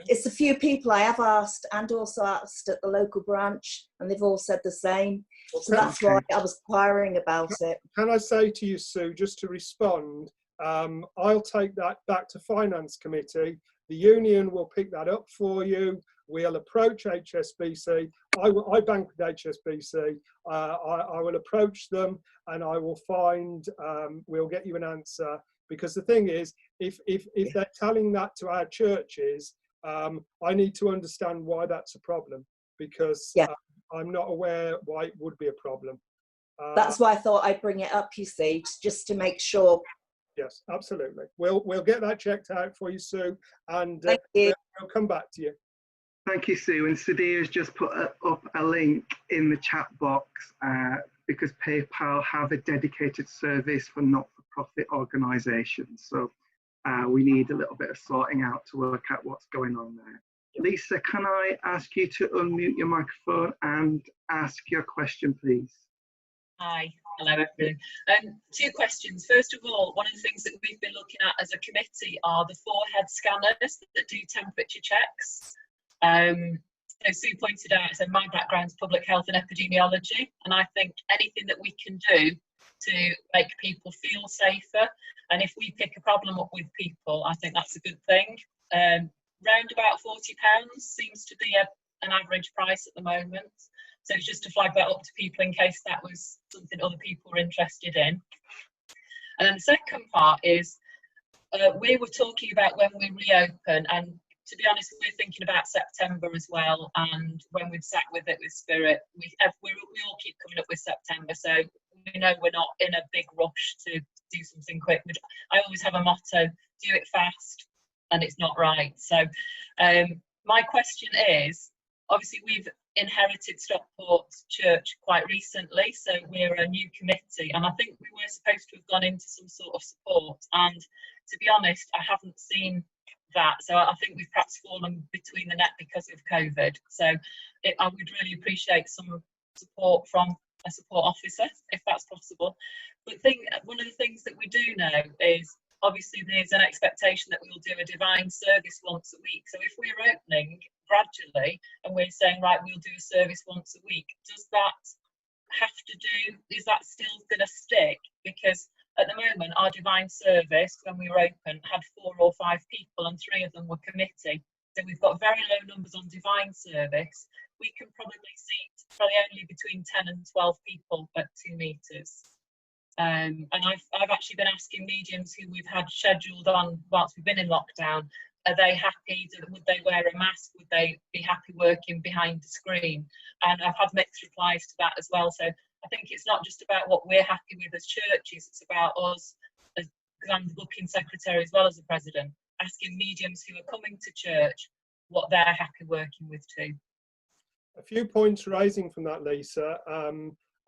It's a few people I have asked, and also asked at the local branch, and they've all said the same. So that's why I was inquiring about it. Can I say to you, Sue, just to respond, I'll take that back to Finance Committee. The union will pick that up for you. We'll approach HSBC. I bank with HSBC. I will approach them and I will find, we'll get you an answer. Because the thing is, if they're telling that to our churches, I need to understand why that's a problem, because I'm not aware why it would be a problem. That's why I thought I'd bring it up, you see, just to make sure. Yes, absolutely. We'll get that checked out for you, Sue, and Thank you. we'll come back to you. Thank you, Sue. And Sadia has just put up a link in the chat box because PayPal have a dedicated service for not-for-profit organisations. So we need a little bit of sorting out to work out what's going on there. Lisa, can I ask you to unmute your microphone and ask your question, please? Hi, hello everyone. Two questions. First of all, one of the things that we've been looking at as a committee are the forehead scanners that do temperature checks. So Sue pointed out, so my background's public health and epidemiology, and I think anything that we can do to make people feel safer, and if we pick a problem up with people, I think that's a good thing. Round about £40 seems to be an average price at the moment. So it's just to flag that up to people in case that was something other people were interested in. And then the second part is, we were talking about when we reopen, and to be honest, we're thinking about September as well. And when we've sat with it with Spirit, we all keep coming up with September. So we know we're not in a big rush to do something quick. I always have a motto: do it fast, and it's not right. So my question is, obviously we've inherited Stockport Church quite recently, so we're a new committee, and I think we were supposed to have gone into some sort of support, and to be honest, I haven't seen that, so I think we've perhaps fallen between the net because of COVID. So I would really appreciate some support from a support officer, if that's that's possible. But one of the things that we do know is obviously there's an expectation that we'll do a divine service once a week. So if we're opening gradually and we're saying, right, we'll do a service once a week, does that is that still going to stick? Because at the moment, our divine service, when we were open, had 4 or 5 people and 3 of them were committee. So we've got very low numbers on divine service. We can probably seat probably only between 10 and 12 people at 2 metres. And I've actually been asking mediums who we've had scheduled on whilst we've been in lockdown, are they happy? Would they wear a mask? Would they be happy working behind the screen? And I've had mixed replies to that as well. So I think it's not just about what we're happy with as churches, it's about us, because I'm the booking secretary as well as the president, asking mediums who are coming to church what they're happy working with too. A few points rising from that, Lisa.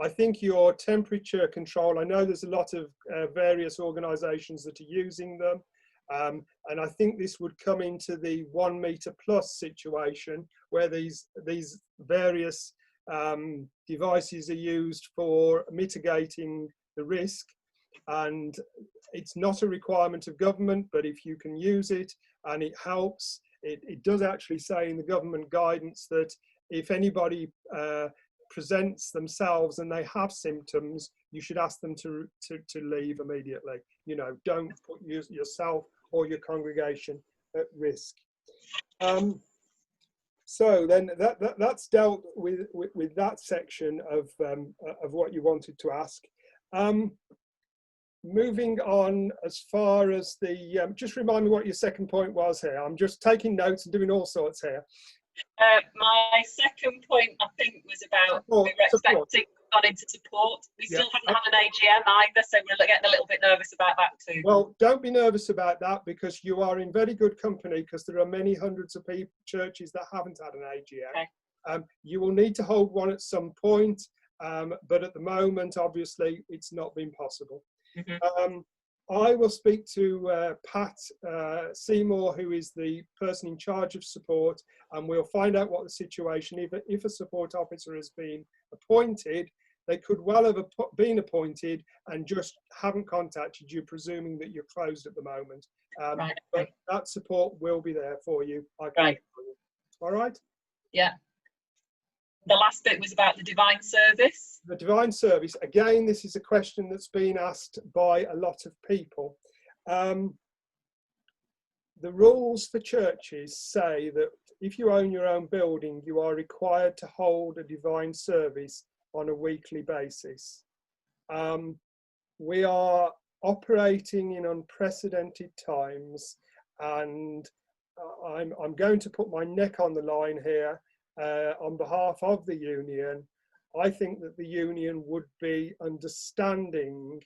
I think your temperature control, I know there's a lot of various organisations that are using them. And I think this would come into the 1 metre plus situation where these various devices are used for mitigating the risk. And it's not a requirement of government, but if you can use it and it helps, it does actually say in the government guidance that if anybody presents themselves and they have symptoms, you should ask them to leave immediately. You know, don't put yourself or your congregation at risk. So then that's dealt with that section of what you wanted to ask. Moving on, as far as the, just remind me what your second point was here. I'm just taking notes and doing all sorts here. My second point, I think, was about we were expecting gone into support. We still haven't had an AGM either, so we're getting a little bit nervous about that too. Well, don't be nervous about that, because you are in very good company, because there are many hundreds of churches that haven't had an AGM. Okay. You will need to hold one at some point, but at the moment, obviously, it's not been possible. Mm-hmm. I will speak to Pat Seymour, who is the person in charge of support, and we'll find out what the situation is. If a support officer has been appointed, they could well have been appointed and just haven't contacted you, presuming that you're closed at the moment. Right. But that support will be there for you. Right. All right? Yeah. The last bit was about the divine service. The divine service, again, this is a question that's been asked by a lot of people. The rules for churches say that if you own your own building, you are required to hold a divine service on a weekly basis. We are operating in unprecedented times, and I'm going to put my neck on the line here. On behalf of the union, I think that the union would be understanding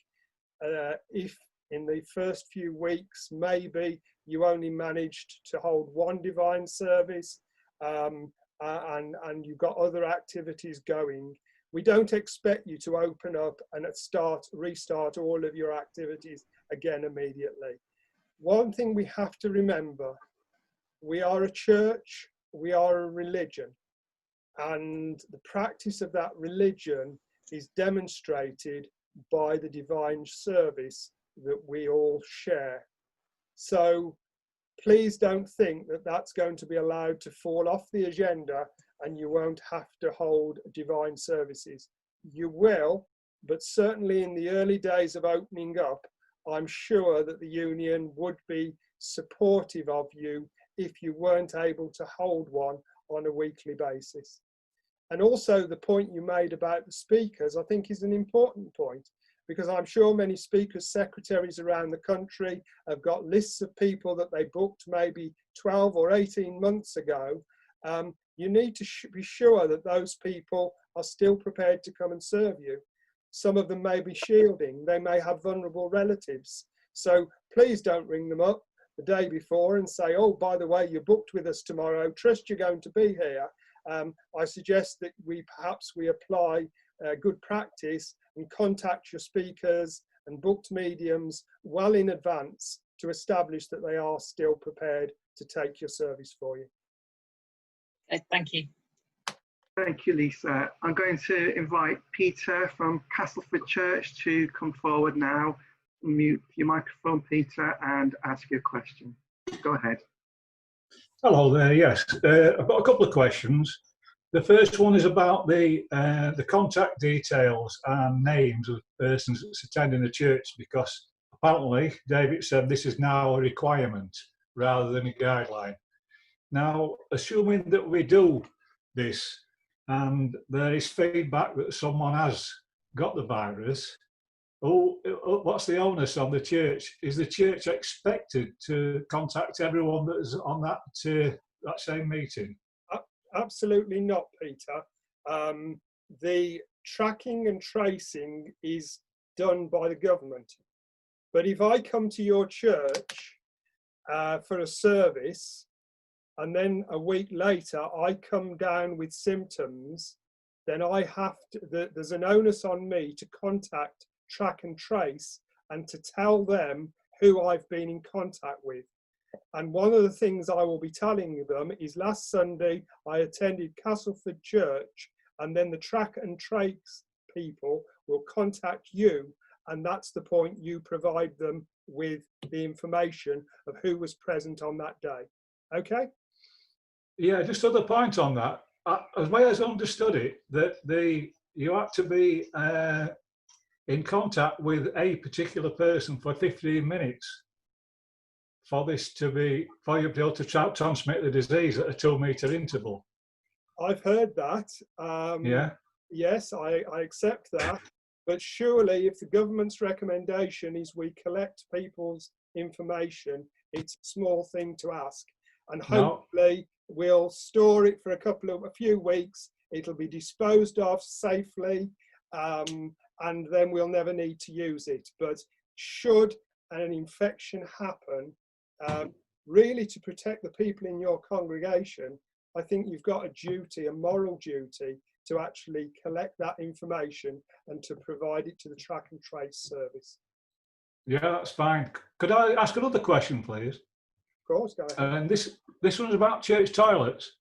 if in the first few weeks maybe you only managed to hold one divine service and you've got other activities going. We don't expect you to open up and restart all of your activities again immediately. One thing we have to remember, we are a church, we are a religion, and the practice of that religion is demonstrated by the divine service that we all share. So please don't think that that's going to be allowed to fall off the agenda and you won't have to hold divine services. You will, but certainly in the early days of opening up, I'm sure that the union would be supportive of you if you weren't able to hold one on a weekly basis. And also the point you made about the speakers, I think is an important point, because I'm sure many speakers' secretaries around the country have got lists of people that they booked maybe 12 or 18 months ago. You need to be sure that those people are still prepared to come and serve you. Some of them may be shielding, they may have vulnerable relatives. So please don't ring them up the day before and say, oh, by the way, you're booked with us tomorrow, trust you're going to be here. I suggest that we apply good practice and contact your speakers and booked mediums well in advance to establish that they are still prepared to take your service for you. Okay, thank you. Thank you, Lisa. I'm going to invite Peter from Castleford Church to come forward now. Mute your microphone, Peter, and ask your question. Go ahead. Hello there. Yes, I've got a couple of questions. The first one is about the contact details and names of persons that's attending the church, because apparently David said this is now a requirement rather than a guideline. Now, assuming that we do this and there is feedback that someone has got the virus, what's the onus on the church? Is the church expected to contact everyone that is on that same meeting? Absolutely not, Peter. The tracking and tracing is done by the government. But if I come to your church for a service, and then a week later I come down with symptoms, then I have to, there's an onus on me to contact, track and trace, and to tell them who I've been in contact with. And one of the things I will be telling them is, last Sunday I attended Castleford Church, and then the track and trace people will contact you, and that's the point, you provide them with the information of who was present on that day. Okay? Yeah, just another point on that. As well as I understood it, that you have to be in contact with a particular person for 15 minutes for this to be, for you to be able to transmit the disease at a 2-meter interval. I've heard that. Yeah. Yes, I accept that. But surely if the government's recommendation is we collect people's information, it's a small thing to ask. And hopefully we'll store it for a few weeks. It'll be disposed of safely, and then we'll never need to use it. But should an infection happen, really to protect the people in your congregation, I think you've got a duty, a moral duty, to actually collect that information and to provide it to the track and trace service. Yeah, that's fine. Could I ask another question, please? Of course, go ahead. And this one's about church toilets.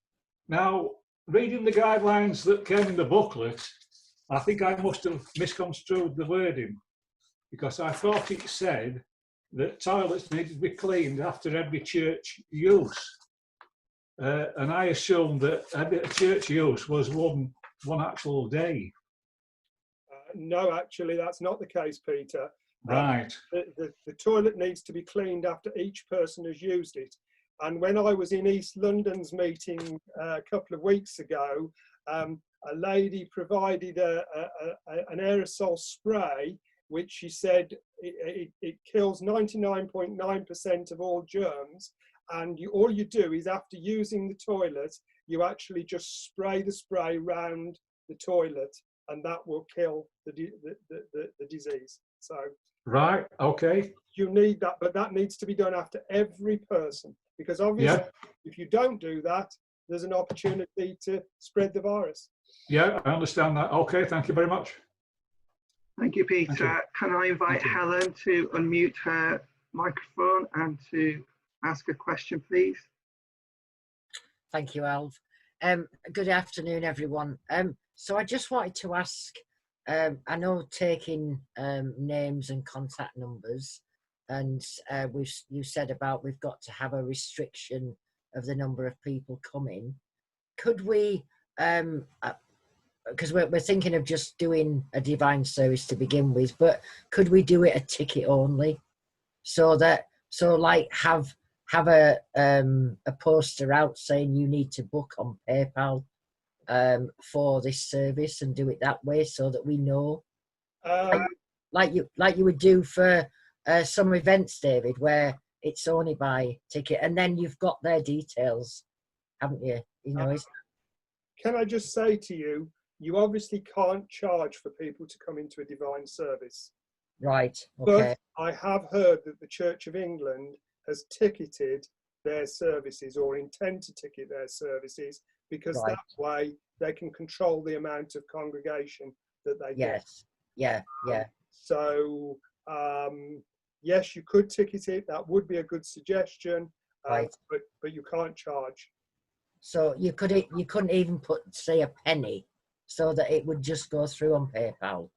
Now, reading the guidelines that came in the booklet, I think I must have misconstrued the wording, because I thought it said that toilets needed to be cleaned after every church use. And I assumed that every church use was one actual day. No, actually, that's not the case, Peter. Right. The toilet needs to be cleaned after each person has used it. And when I was in East London's meeting a couple of weeks ago, a lady provided an aerosol spray, which she said it kills 99.9% of all germs. And all you do is, after using the toilet, you actually just spray the spray round the toilet, and that will kill the disease. So. Right, okay. You need that, but that needs to be done after every person, because obviously if you don't do that, there's an opportunity to spread the virus. Yeah, I understand that. Okay, thank you very much. Thank you, Peter. Thank you. Can I invite Helen to unmute her microphone and to ask a question, please? Thank you, Alv. Good afternoon, everyone. So I just wanted to ask, I know taking names and contact numbers, and you said about we've got to have a restriction of the number of people coming. Could we, because we're thinking of just doing a divine service to begin with, but could we do it a ticket only, so like have a poster out saying you need to book on PayPal for this service, and do it that way, so that we know, like you would do for some events, David, where it's only by ticket, and then you've got their details, haven't you? You know. Can I just say to you, you obviously can't charge for people to come into a divine service. Right. Okay. But I have heard that the Church of England has ticketed their services, or intend to ticket their services, because that way they can control the amount of congregation that they get. Yeah. So yes, you could ticket it. That would be a good suggestion. But you can't charge. So you couldn't even put, say, a penny, so that it would just go through on PayPal,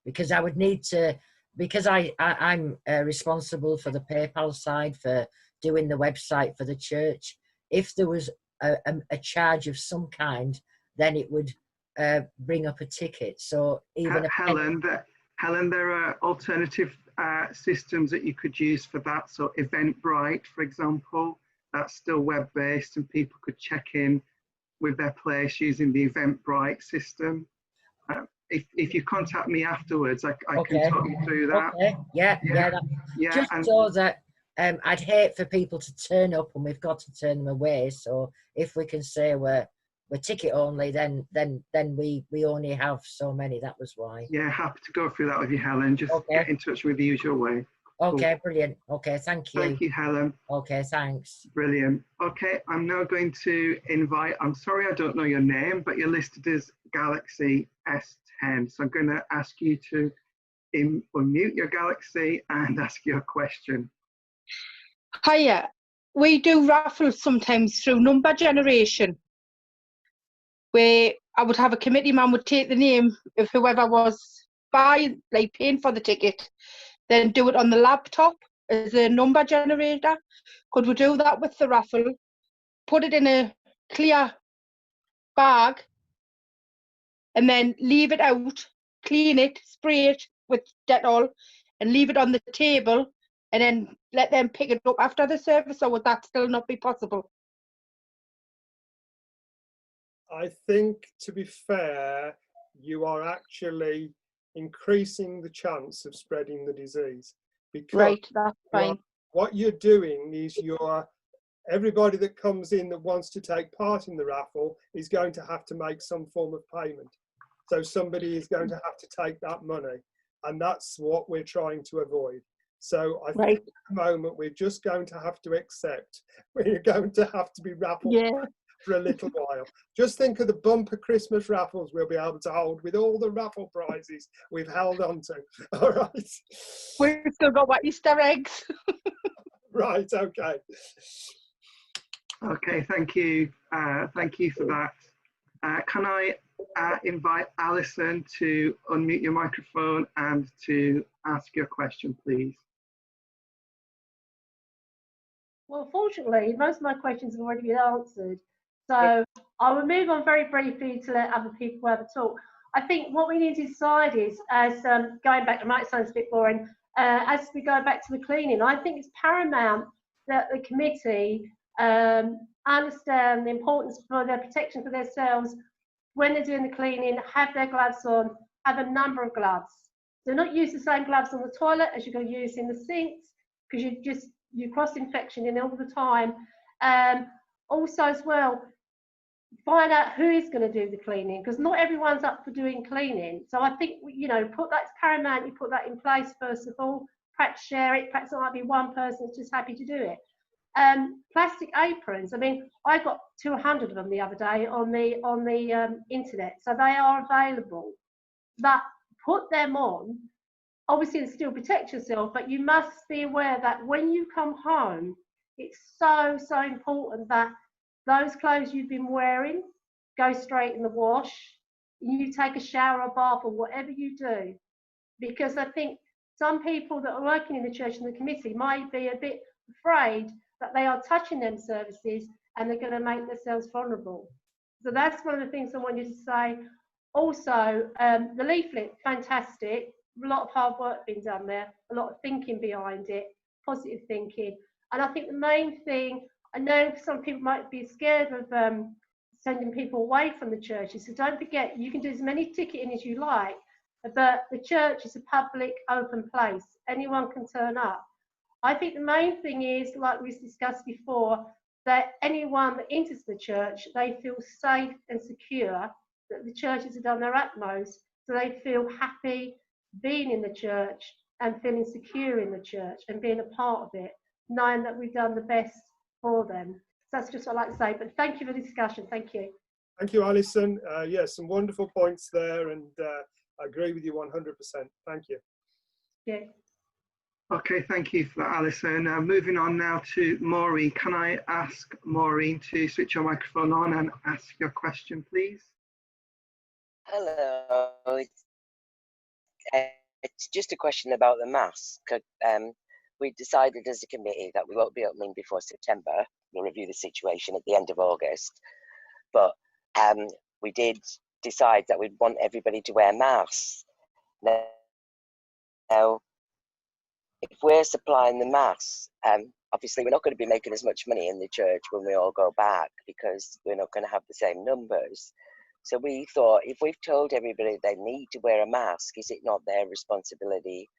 because I would need to, because I'm responsible for the PayPal side for doing the website for the church. If there was a charge of some kind, then it would bring up a ticket. So even Helen, there are alternative systems that you could use for that. So Eventbrite, for example, that's still web-based, and people could check in with their place using the Eventbrite system. If you contact me afterwards, I can talk you through that. Okay. Yeah. Just so that I'd hate for people to turn up and we've got to turn them away. So if we can say we're ticket only, then we only have so many. That was why. Yeah, happy to go through that with you, Helen. Just get in touch with the usual way. Okay, cool. Brilliant. Okay, thank you. Thank you, Helen. Okay, thanks. Brilliant. Okay, I'm now going to invite, I'm sorry I don't know your name, but you're listed as Galaxy S10. So I'm going to ask you to unmute your Galaxy and ask your question. Hiya. We do raffles sometimes through number generation, where I would have a committee man would take the name of whoever was buying, like paying for the ticket, then do it on the laptop as a number generator. Could we do that with the raffle? Put it in a clear bag and then leave it out, clean it, spray it with Dettol and leave it on the table and then let them pick it up after the service, or would that still not be possible? I think, to be fair, you are actually increasing the chance of spreading the disease. Because right, that's fine. What you're doing is everybody that comes in that wants to take part in the raffle is going to have to make some form of payment. So somebody is going to have to take that money, and that's what we're trying to avoid. So I think at the moment we're just going to have to accept we're going to have to be raffled for a little while. Just think of the bumper Christmas raffles we'll be able to hold with all the raffle prizes we've held on to. All right. We've still got what Easter eggs. Right, okay. Okay, thank you. Thank you for that. Can I invite Alison to unmute your microphone and to ask your question, please? Well, fortunately, most of my questions have already been answered. So I will move on very briefly to let other people have a talk. I think what we need to decide is, as going back, it might sound a bit boring, as we go back to the cleaning, I think it's paramount that the committee understand the importance for their protection for themselves when they're doing the cleaning, have their gloves on, have a number of gloves. So not use the same gloves on the toilet as you're going to use in the sinks, because you cross infection in all the time. Also as well, find out who is going to do the cleaning, because not everyone's up for doing cleaning. So I think, put that's paramount. You put that in place first of all. Perhaps share it. Perhaps it might be one person that's just happy to do it. Plastic aprons. I mean, I got 200 of them the other day on the internet, so they are available. But put them on. Obviously, to still protect yourself, but you must be aware that when you come home, it's so important that those clothes you've been wearing go straight in the wash. You take a shower or bath or whatever you do, because I think some people that are working in the church and the committee might be a bit afraid that they are touching them services and they're going to make themselves vulnerable. So that's one of the things I wanted to say. Also, the leaflet, fantastic. A lot of hard work being done there, a lot of thinking behind it, positive thinking. And I think the main thing, I know some people might be scared of sending people away from the churches, so don't forget, you can do as many ticketing as you like, but the church is a public, open place. Anyone can turn up. I think the main thing is, like we discussed before, that anyone that enters the church, they feel safe and secure, that the churches have done their utmost, so they feel happy being in the church and feeling secure in the church and being a part of it, knowing that we've done the best for them. So that's just what I'd like to say, but thank you for the discussion. Thank you. Thank you, Alison. Yes, some wonderful points there, and I agree with you 100%. Thank you. Yeah. Okay, thank you for that, Alison. Moving on now to Maureen. Can I ask Maureen to switch your microphone on and ask your question, please? Hello. It's just a question about the mask. We decided as a committee that we won't be opening before September. We'll review the situation at the end of August. But we did decide that we'd want everybody to wear masks. Now, if we're supplying the masks, obviously we're not going to be making as much money in the church when we all go back because we're not going to have the same numbers. So we thought, if we've told everybody they need to wear a mask, is it not their responsibility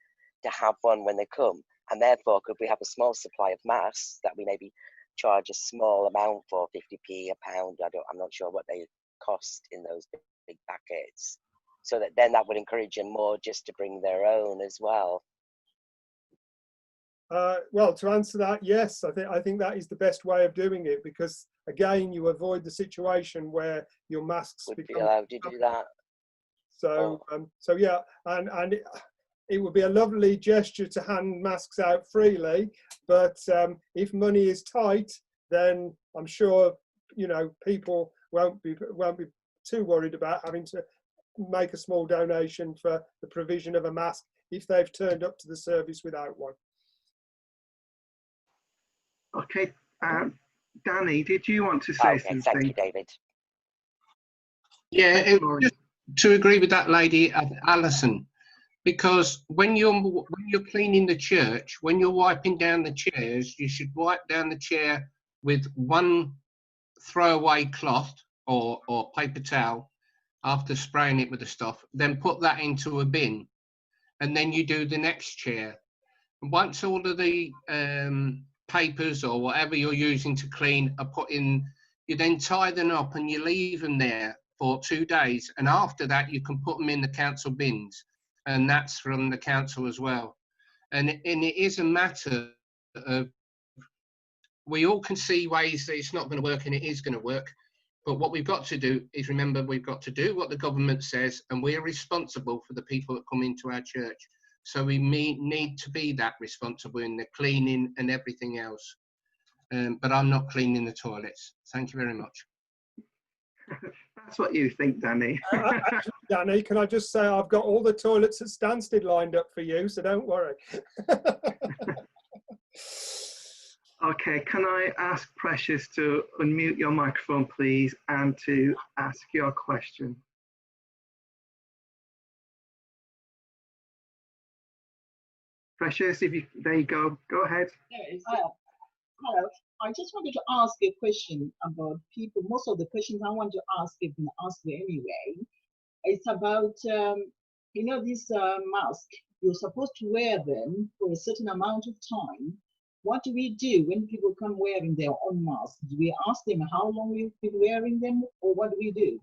to have one when they come? And therefore, could we have a small supply of masks that we maybe charge a small amount for, 50p, a pound? I'm not sure what they cost in those big packets. So that then that would encourage them more just to bring their own as well. Well, to answer that, yes, I think that is the best way of doing it, because again, you avoid the situation where your masks would become be allowed to do that. So, so yeah, and it would be a lovely gesture to hand masks out freely. But if money is tight, then I'm sure people won't be too worried about having to make a small donation for the provision of a mask if they've turned up to the service without one. Okay, Danny, did you want to say something? Thank you, David. Yeah, just to agree with that lady, Alison, because when you're cleaning the church, when you're wiping down the chairs, you should wipe down the chair with one throwaway cloth or paper towel after spraying it with the stuff, then put that into a bin, and then you do the next chair. And once all of the papers or whatever you're using to clean are put in, you then tie them up and you leave them there for 2 days, and after that you can put them in the council bins, and that's from the council as well. And it is a matter of, we all can see ways that it's not going to work and it is going to work, but what we've got to do is remember we've got to do what the government says, and we're responsible for the people that come into our church. So we need to be that responsible in the cleaning and everything else. But I'm not cleaning the toilets. Thank you very much. That's what you think, Danny. Actually, Danny, can I just say I've got all the toilets at Stansted lined up for you, so don't worry. Okay, can I ask Precious to unmute your microphone, please, and to ask your question? Precious, there you go. Go ahead. Hello. I just wanted to ask a question about people. Most of the questions I want to ask have been asked anyway. It's about, these masks. You're supposed to wear them for a certain amount of time. What do we do when people come wearing their own masks? Do we ask them how long you've been wearing them, or what do we do?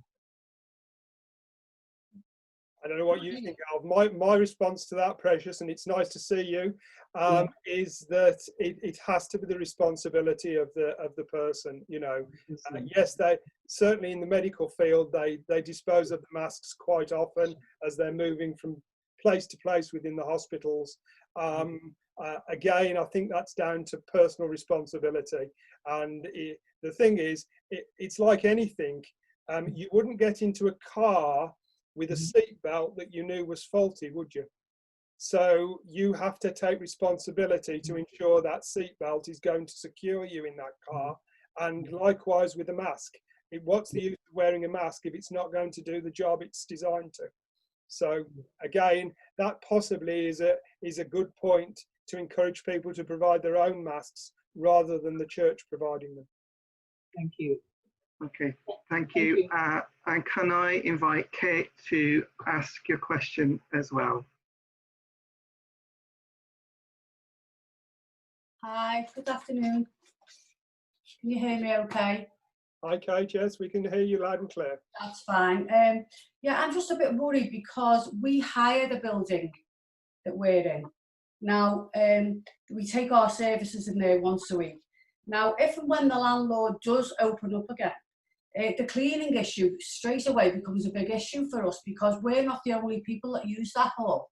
I don't know what you think of. My response to that, Precious, and it's nice to see you, is that it has to be the responsibility of the person. Yes, they certainly in the medical field they dispose of the masks quite often as they're moving from place to place within the hospitals. Again, I think that's down to personal responsibility. And the thing is, it's like anything. You wouldn't get into a car with a seat belt that you knew was faulty, would you? So you have to take responsibility to ensure that seat belt is going to secure you in that car. And likewise with a mask. What's the use of wearing a mask if it's not going to do the job it's designed to? So again, that possibly is a good point to encourage people to provide their own masks rather than the church providing them. Thank you. Okay, thank you. And can I invite Kate to ask your question as well? Hi, good afternoon. Can you hear me okay? Hi, Kate, yes, we can hear you loud and clear. That's fine. Yeah, I'm just a bit worried because we hire the building that we're in. Now, we take our services in there once a week. Now, if and when the landlord does open up again, the cleaning issue straight away becomes a big issue for us because we're not the only people that use that hall.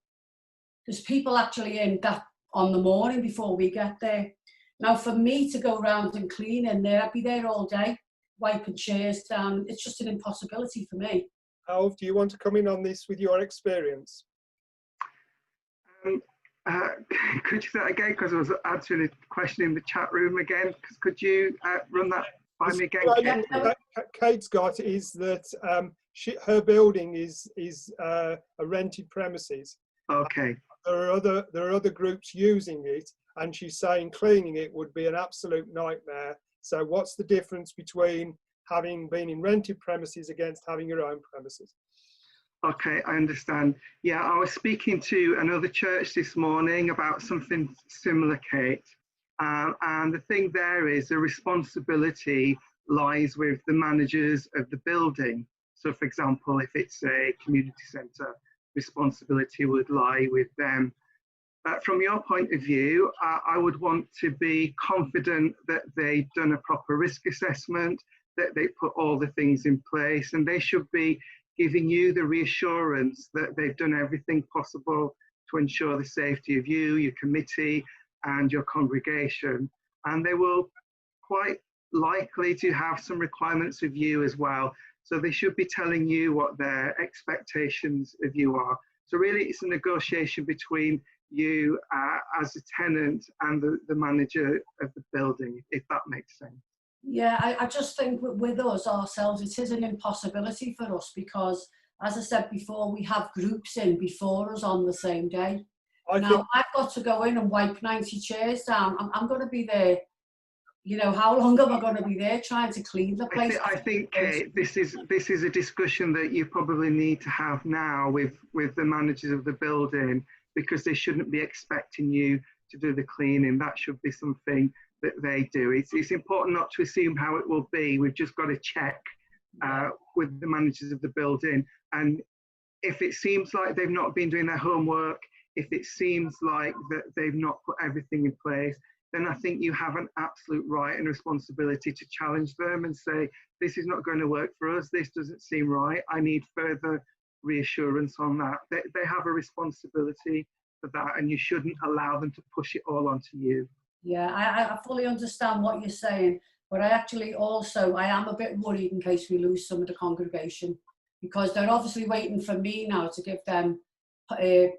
There's people actually in that on the morning before we get there. Now, for me to go around and clean in there, I'd be there all day, wiping chairs down. It's just an impossibility for me. Alf, do you want to come in on this with your experience? Could you say that again? Because I was answering a question in the chat room again. Could you run that by me again, Kate? Kate's got is that her building is a rented premises. Okay. There are other groups using it, and she's saying cleaning it would be an absolute nightmare. So what's the difference between having been in rented premises against having your own premises? Okay, I understand. Yeah, I was speaking to another church this morning about something similar, Kate. And the thing there is the responsibility lies with the managers of the building. So for example, if it's a community centre, responsibility would lie with them. From your point of view, I would want to be confident that they've done a proper risk assessment, that they put all the things in place, and they should be giving you the reassurance that they've done everything possible to ensure the safety of you, your committee, and your congregation. And they will quite likely to have some requirements of you as well. So they should be telling you what their expectations of you are. So really it's a negotiation between you as a tenant and the manager of the building, if that makes sense. Yeah, I just think with us ourselves, it is an impossibility for us because, as I said before, we have groups in before us on the same day. Now, I've got to go in and wipe 90 chairs down. I'm going to be there. You know, how long am I going to be there trying to clean the place? I think Kate, this is a discussion that you probably need to have now with the managers of the building, because they shouldn't be expecting you to do the cleaning. That should be something that they do. It's important not to assume how it will be. We've just got to check with the managers of the building. And if it seems like they've not been doing their homework, if it seems like that they've not put everything in place, then I think you have an absolute right and responsibility to challenge them and say, this is not going to work for us. This doesn't seem right. I need further reassurance on that. They have a responsibility for that, and you shouldn't allow them to push it all onto you. Yeah, I fully understand what you're saying, but I am a bit worried in case we lose some of the congregation, because they're obviously waiting for me now to give them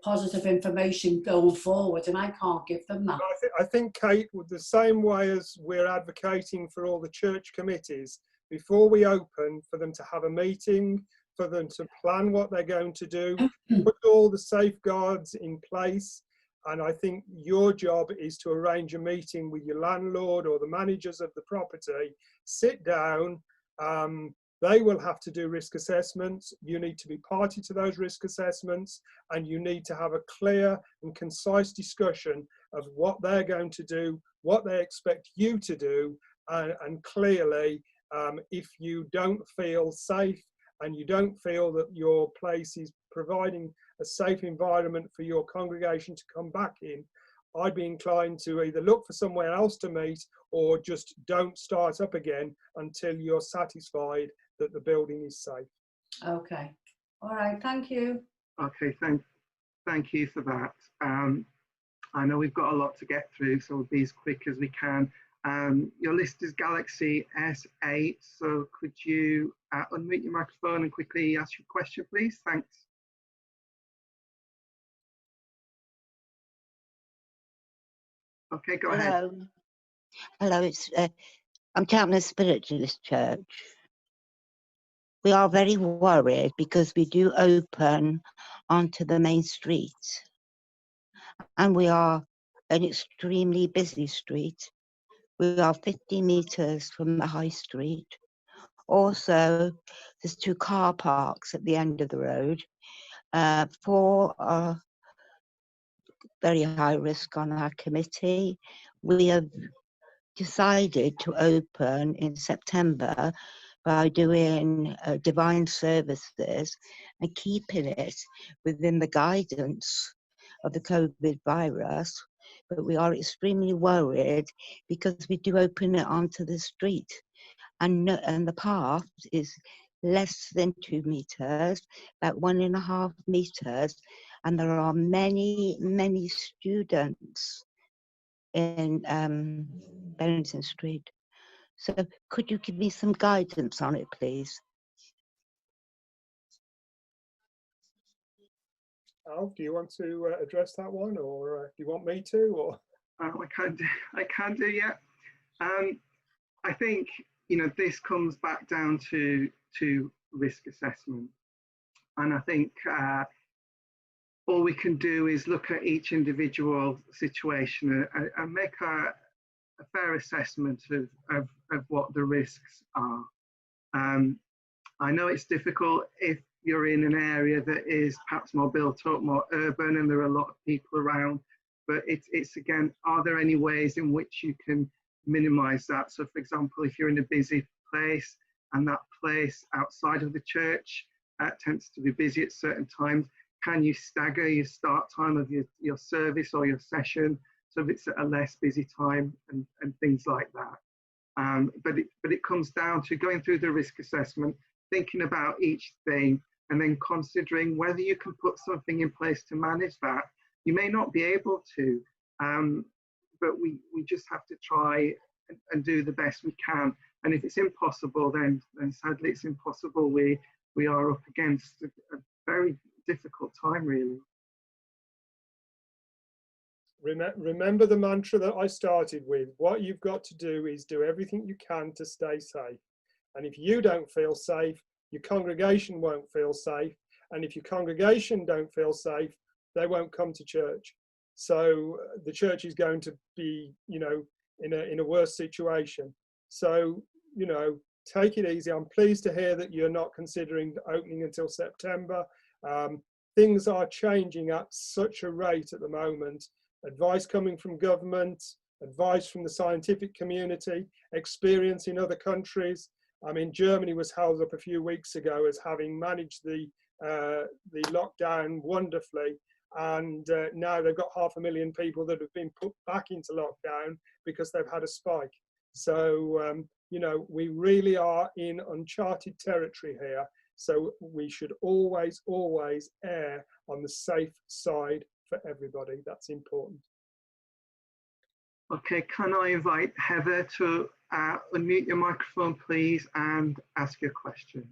positive information going forward, and I can't give them that. I think, Kate, with the same way as we're advocating for all the church committees, before we open, for them to have a meeting, for them to plan what they're going to do, put all the safeguards in place. And I think your job is to arrange a meeting with your landlord or the managers of the property, sit down. They will have to do risk assessments. You need to be party to those risk assessments, and you need to have a clear and concise discussion of what they're going to do, what they expect you to do, and clearly, if you don't feel safe and you don't feel that your place is providing a safe environment for your congregation to come back in, I'd be inclined to either look for somewhere else to meet or just don't start up again until you're satisfied that the building is safe. Okay. All right. Thank you. Okay. Thank you for that. I know we've got a lot to get through, so we'll be as quick as we can. Your list is Galaxy S8, so could you unmute your microphone and quickly ask your question, please? Thanks. Okay, go ahead. Hello, I'm Cheltenham Spiritualist Church. We are very worried because we do open onto the main street, and we are an extremely busy street. We are 50 metres from the high street. Also, there's 2 car parks at the end of the road. 4 are very high risk on our committee. We have decided to open in September by doing divine services and keeping it within the guidance of the COVID virus. But we are extremely worried because we do open it onto the street, and the path is less than 2 meters, about 1.5 meters, and there are many students in Bennington Street. So could you give me some guidance on it, please? Al, do you want to address that one, or do you want me to? Or I can do, yeah. I think, you know, this comes back down to risk assessment, and I think all we can do is look at each individual situation and make a fair assessment of what the risks are. I know it's difficult if you're in an area that is perhaps more built up, more urban, and there are a lot of people around, but it's again, are there any ways in which you can minimize that? So for example, if you're in a busy place and that place outside of the church tends to be busy at certain times, can you stagger your start time of your service or your session so if it's at a less busy time and things like that? But it comes down to going through the risk assessment, thinking about each thing, and then considering whether you can put something in place to manage that. You may not be able to, but we just have to try and do the best we can. And if it's impossible, then sadly it's impossible. We are up against a very difficult time, really. remember the mantra that I started with. What you've got to do is do everything you can to stay safe. And if you don't feel safe, your congregation won't feel safe. And if your congregation don't feel safe, they won't come to church. So the church is going to be, you know, in a worse situation. So, you know, take it easy. I'm pleased to hear that you're not considering opening until September. Things are changing at such a rate at the moment. Advice coming from government, advice from the scientific community, experience in other countries. I mean, Germany was held up a few weeks ago as having managed the lockdown wonderfully, and now they've got 500,000 people that have been put back into lockdown because they've had a spike. So, you know, we really are in uncharted territory here. So we should always, always err on the safe side for everybody. That's important. Okay, can I invite Heather to unmute your microphone, please, and ask your question?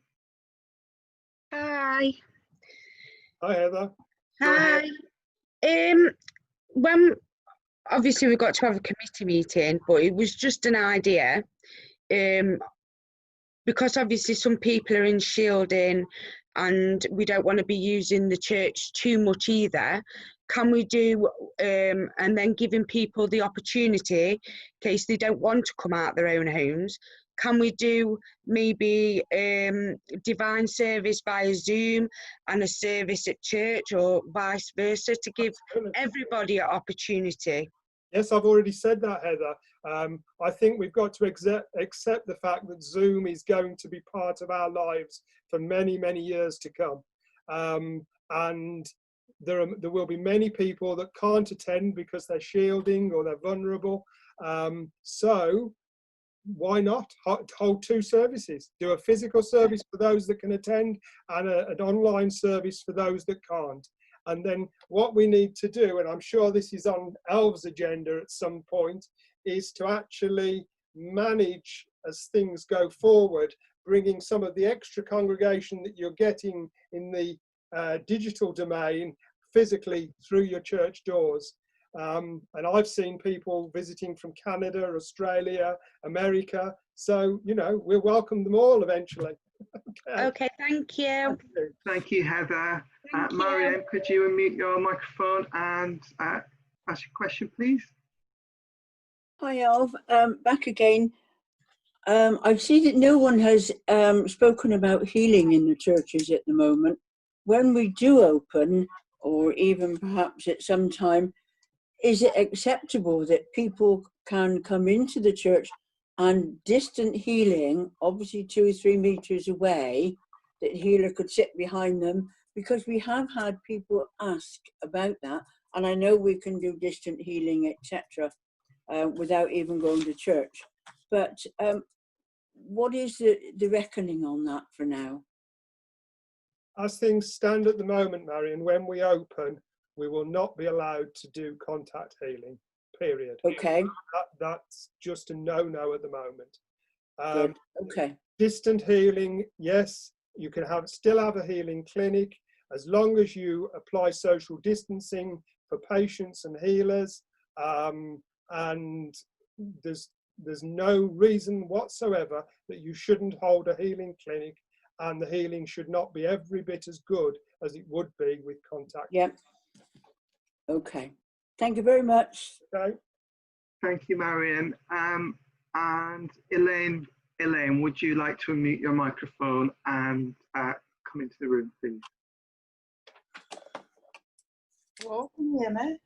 Hi. Hi, Heather. Hi. When obviously we got to have a committee meeting, but it was just an idea. Because obviously some people are in shielding and we don't want to be using the church too much either. Can we do, and then giving people the opportunity, in case they don't want to come out their own homes, can we do maybe divine service via Zoom and a service at church, or vice versa, to give everybody an opportunity? Yes, I've already said that, Heather. I think we've got to accept the fact that Zoom is going to be part of our lives for many, many years to come. And there will be many people that can't attend because they're shielding or they're vulnerable. So why not hold two services? Do a physical service for those that can attend and an online service for those that can't. And then what we need to do, and I'm sure this is on Alv's agenda at some point, is to actually manage as things go forward, bringing some of the extra congregation that you're getting in the digital domain physically through your church doors. And I've seen people visiting from Canada, Australia, America. So, you know, we'll welcome them all eventually. Okay, thank you. Thank you, Heather. Marianne, could you unmute your microphone and ask your question, please? Hi, Alv. Back again. I've seen that no one has spoken about healing in the churches at the moment. When we do open, or even perhaps at some time, is it acceptable that people can come into the church and distant healing, obviously 2 or 3 meters away, that healer could sit behind them? Because we have had people ask about that, and I know we can do distant healing, etc., without even going to church. But what is the reckoning on that for now? As things stand at the moment, Marion, when we open, we will not be allowed to do contact healing, period. Okay. That's just a no-no at the moment. Good. Okay. Distant healing, yes, you can still have a healing clinic as long as you apply social distancing for patients and healers, and there's no reason whatsoever that you shouldn't hold a healing clinic, and the healing should not be every bit as good as it would be with contact. Yep. Okay. Thank you very much. Okay. Thank you, Marion. And Elaine, would you like to unmute your microphone and come into the room, please? Hello, can you hear me?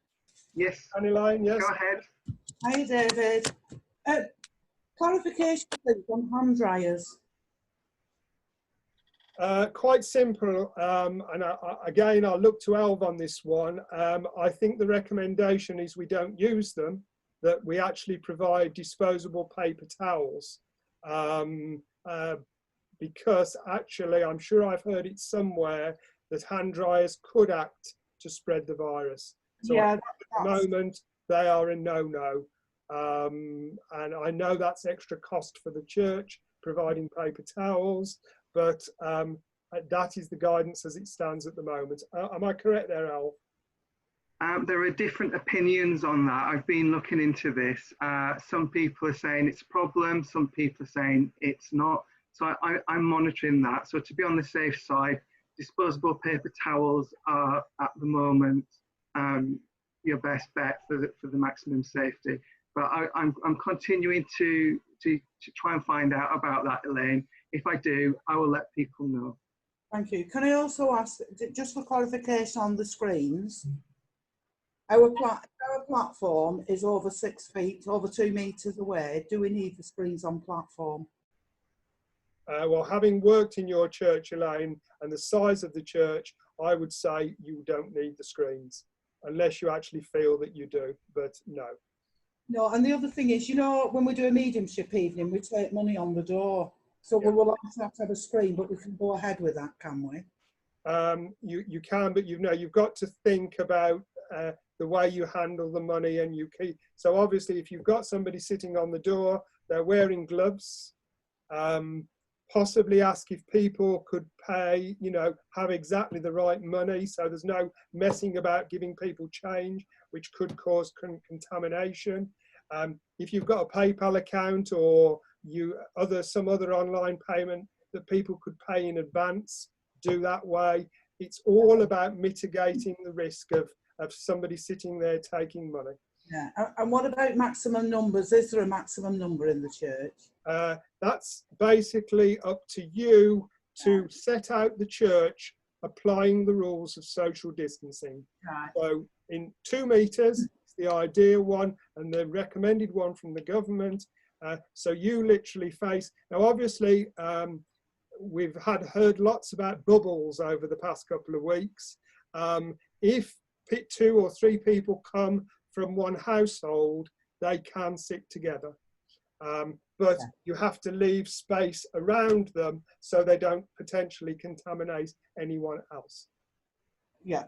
Yes. And Elaine, yes. Go ahead. Hi, David. Clarification, please, on hand dryers. Quite simple, and again, I'll look to Alv on this one. I think the recommendation is we don't use them, that we actually provide disposable paper towels, because actually, I'm sure I've heard it somewhere that hand dryers could act to spread the virus. So yeah, at the moment, they are a no-no. And I know that's extra cost for the church, providing paper towels, but that is the guidance as it stands at the moment. Am I correct there, Al? There are different opinions on that. I've been looking into this. Some people are saying it's a problem, some people are saying it's not. So I'm monitoring that. So to be on the safe side, disposable paper towels are at the moment your best bet for the maximum safety. But I'm continuing to try and find out about that, Elaine. If I do, I will let people know. Thank you. Can I also ask, just for clarification on the screens, our platform is over 6 feet, over 2 meters away. Do we need the screens on platform? Well, having worked in your church, Elaine, and the size of the church, I would say you don't need the screens, unless you actually feel that you do, but no. No, and the other thing is, you know, when we do a mediumship evening, we take money on the door. So we will have to have a screen, but we can go ahead with that, can we? You can, but you've got to think about the way you handle the money, and you keep. So obviously, if you've got somebody sitting on the door, they're wearing gloves. Possibly ask if people could pay, have exactly the right money, so there's no messing about giving people change, which could cause contamination. If you've got a PayPal account or some other online payment that people could pay in advance, do that way. It's all about mitigating the risk of somebody sitting there taking money. Yeah, and what about maximum numbers? Is there a maximum number in the church? That's basically up to you to set out the church applying the rules of social distancing. Right. So in 2 meters, it's the ideal one and the recommended one from the government. So you literally face, now obviously we've heard lots about bubbles over the past couple of weeks. If 2 or 3 people come from one household, they can sit together. But you have to leave space around them so they don't potentially contaminate anyone else. Yeah.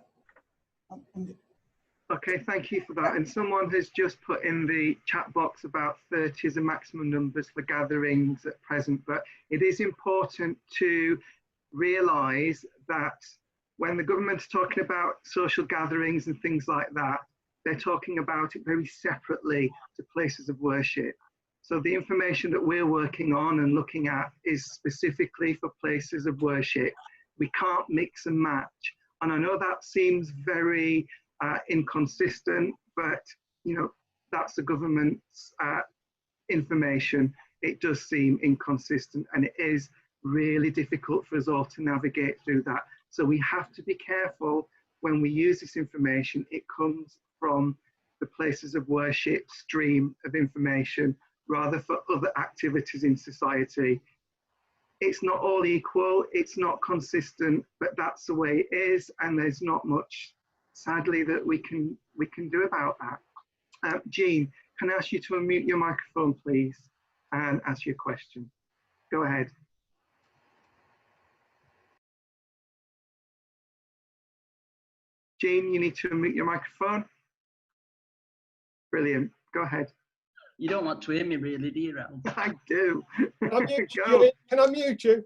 Okay, thank you for that. And someone has just put in the chat box about 30 as a maximum numbers for gatherings at present, but it is important to realise that when the government's talking about social gatherings and things like that, they're talking about it very separately to places of worship. So the information that we're working on and looking at is specifically for places of worship. We can't mix and match. And I know that seems very inconsistent, but that's the government's information. It does seem inconsistent, and it is really difficult for us all to navigate through that. So we have to be careful when we use this information. It comes from the places of worship stream of information rather for other activities in society. It's not all equal, it's not consistent, but that's the way it is, and there's not much, sadly, that we can do about that. Jean, can I ask you to unmute your microphone, please, and ask your question? Go ahead. Jean, you need to unmute your microphone. Brilliant. Go ahead. You don't want to hear me really, do you, Al? I do. Can I mute you?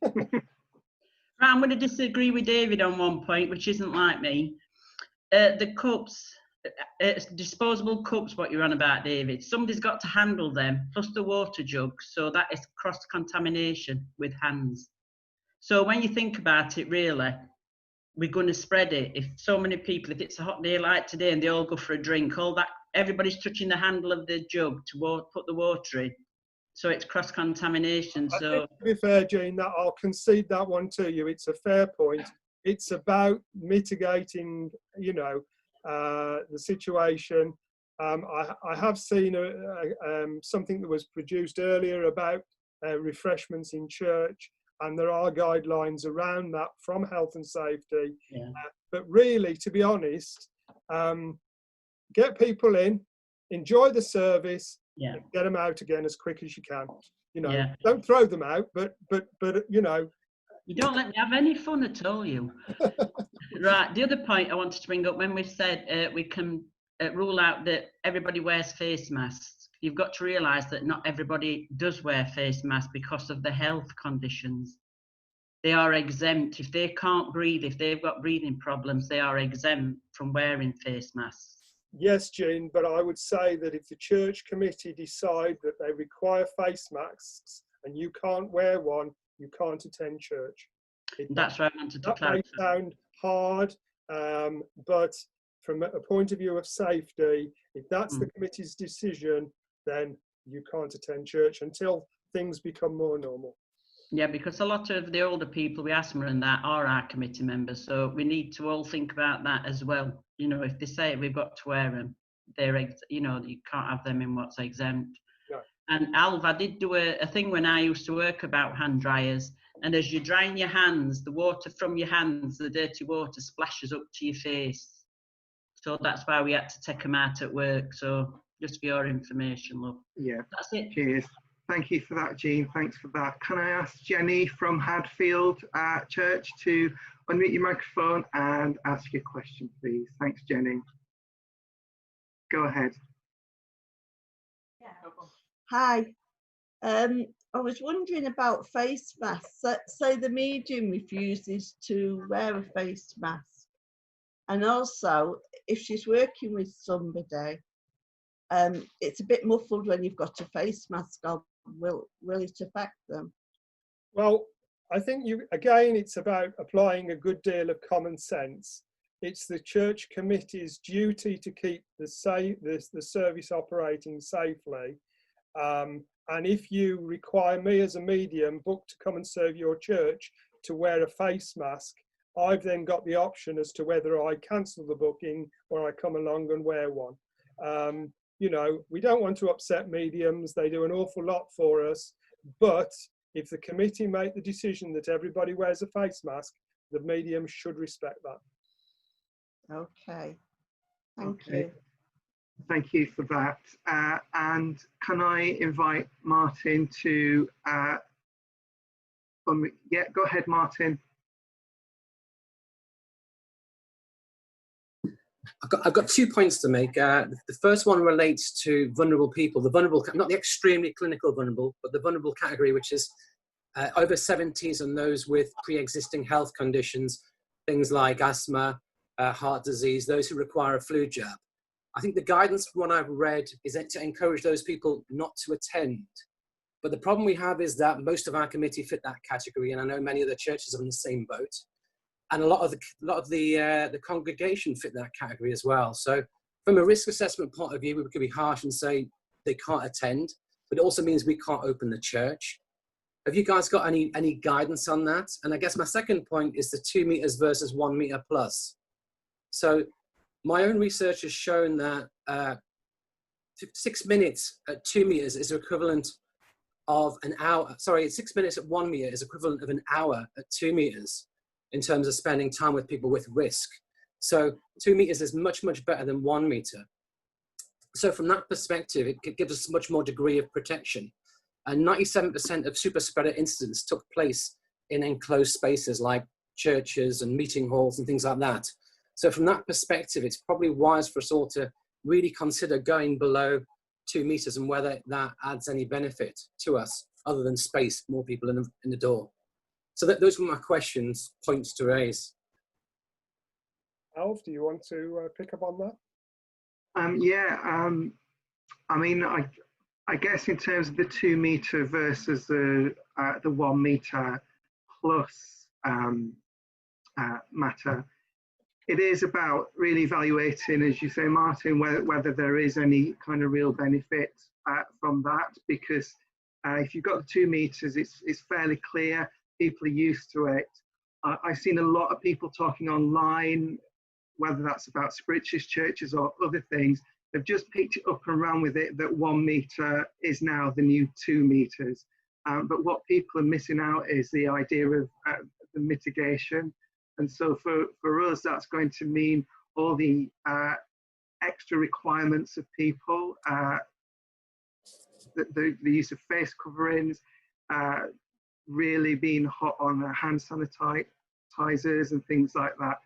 Right, I'm going to disagree with David on one point, which isn't like me. The cups, disposable cups, what you're on about, David, somebody's got to handle them, plus the water jug, so that is cross-contamination with hands. So when you think about it, really, we're going to spread it. If so many people, if it's a hot day like today and they all go for a drink, all that, everybody's touching the handle of the jug to put the water in. So it's cross-contamination. I So think, to be fair, Jean, that I'll concede that one to you. It's a fair point. It's about mitigating, you know, the situation. I have seen something that was produced earlier about refreshments in church, and there are guidelines around that from health and safety. Yeah. But really, to be honest, get people in, enjoy the service, yeah, and get them out again as quick as you can. You know, yeah. don't throw them out, but you know. You don't let me have any fun at all, you. Right, the other point I wanted to bring up, when we said we can rule out that everybody wears face masks, you've got to realise that not everybody does wear face masks because of the health conditions. They are exempt. If they can't breathe, if they've got breathing problems, they are exempt from wearing face masks. Yes, Jean, but I would say that if the church committee decide that they require face masks and you can't wear one, you can't attend church. That's what I wanted to clarify. That may sound hard, but from a point of view of safety, if that's the committee's decision, then you can't attend church until things become more normal. Yeah, because a lot of the older people with asthma and that are our committee members, so we need to all think about that as well. You know, if they say we've got to wear them, they're, you know, you can't have them in what's exempt. No. And Alv, I did do a thing when I used to work about hand dryers, and as you're drying your hands, the water from your hands, the dirty water splashes up to your face. So that's why we had to take them out at work. So just for your information, love. Yeah. That's it. Cheers. Thank you for that, Jean. Thanks for that. Can I ask Jenny from Hadfield Church to unmute your microphone and ask your question, please? Thanks, Jenny. Go ahead. Hi. I was wondering about face masks. So the medium refuses to wear a face mask. And also, if she's working with somebody, it's a bit muffled when you've got a face mask on. Will it affect them? Well, I think again, it's about applying a good deal of common sense. It's the church committee's duty to keep the service operating safely. And if you require me as a medium booked to come and serve your church to wear a face mask, I've then got the option as to whether I cancel the booking or I come along and wear one. You know, we don't want to upset mediums. They do an awful lot for us. But if the committee make the decision that everybody wears a face mask, the medium should respect that. Okay. Thank you. Thank you for that. And can I invite Martin to, yeah, go ahead, Martin. I've got 2 points to make. The first one relates to vulnerable people, the vulnerable, not the extremely clinical vulnerable, but the vulnerable category, which is over 70s and those with pre-existing health conditions, things like asthma, heart disease, those who require a flu jab. I think the guidance from what I've read is to encourage those people not to attend. But the problem we have is that most of our committee fit that category, and I know many other churches are in the same boat. And a lot of the congregation fit that category as well. So from a risk assessment point of view, we could be harsh and say they can't attend, but it also means we can't open the church. Have you guys got any guidance on that? And I guess my second point is the 2 meters versus 1 meter plus. So my own research has shown that 6 minutes at 2 meters is equivalent of an hour. Sorry, 6 minutes at 1 meter is equivalent of an hour at 2 meters. In terms of spending time with people with risk. So 2 meters is much, much better than 1 meter. So from that perspective, it gives us much more degree of protection. And 97% of super spreader incidents took place in enclosed spaces like churches and meeting halls and things like that. So from that perspective, it's probably wise for us all to really consider going below 2 meters and whether that adds any benefit to us other than space, more people in the door. So those were my questions, points to raise. Alf, do you want to pick up on that? I mean, I guess in terms of the 2 meter versus the 1 meter plus matter, it is about really evaluating, as you say, Martin, whether there is any kind of real benefit from that, because if you've got the 2 meters, it's fairly clear, people are used to it. I've seen a lot of people talking online, whether that's about spiritualist churches or other things, they've just picked it up and run with it that 1 meter is now the new 2 meters. But what people are missing out is the idea of the mitigation. And so for us, that's going to mean all the extra requirements of people, the use of face coverings, really being hot on hand sanitizers and things like that.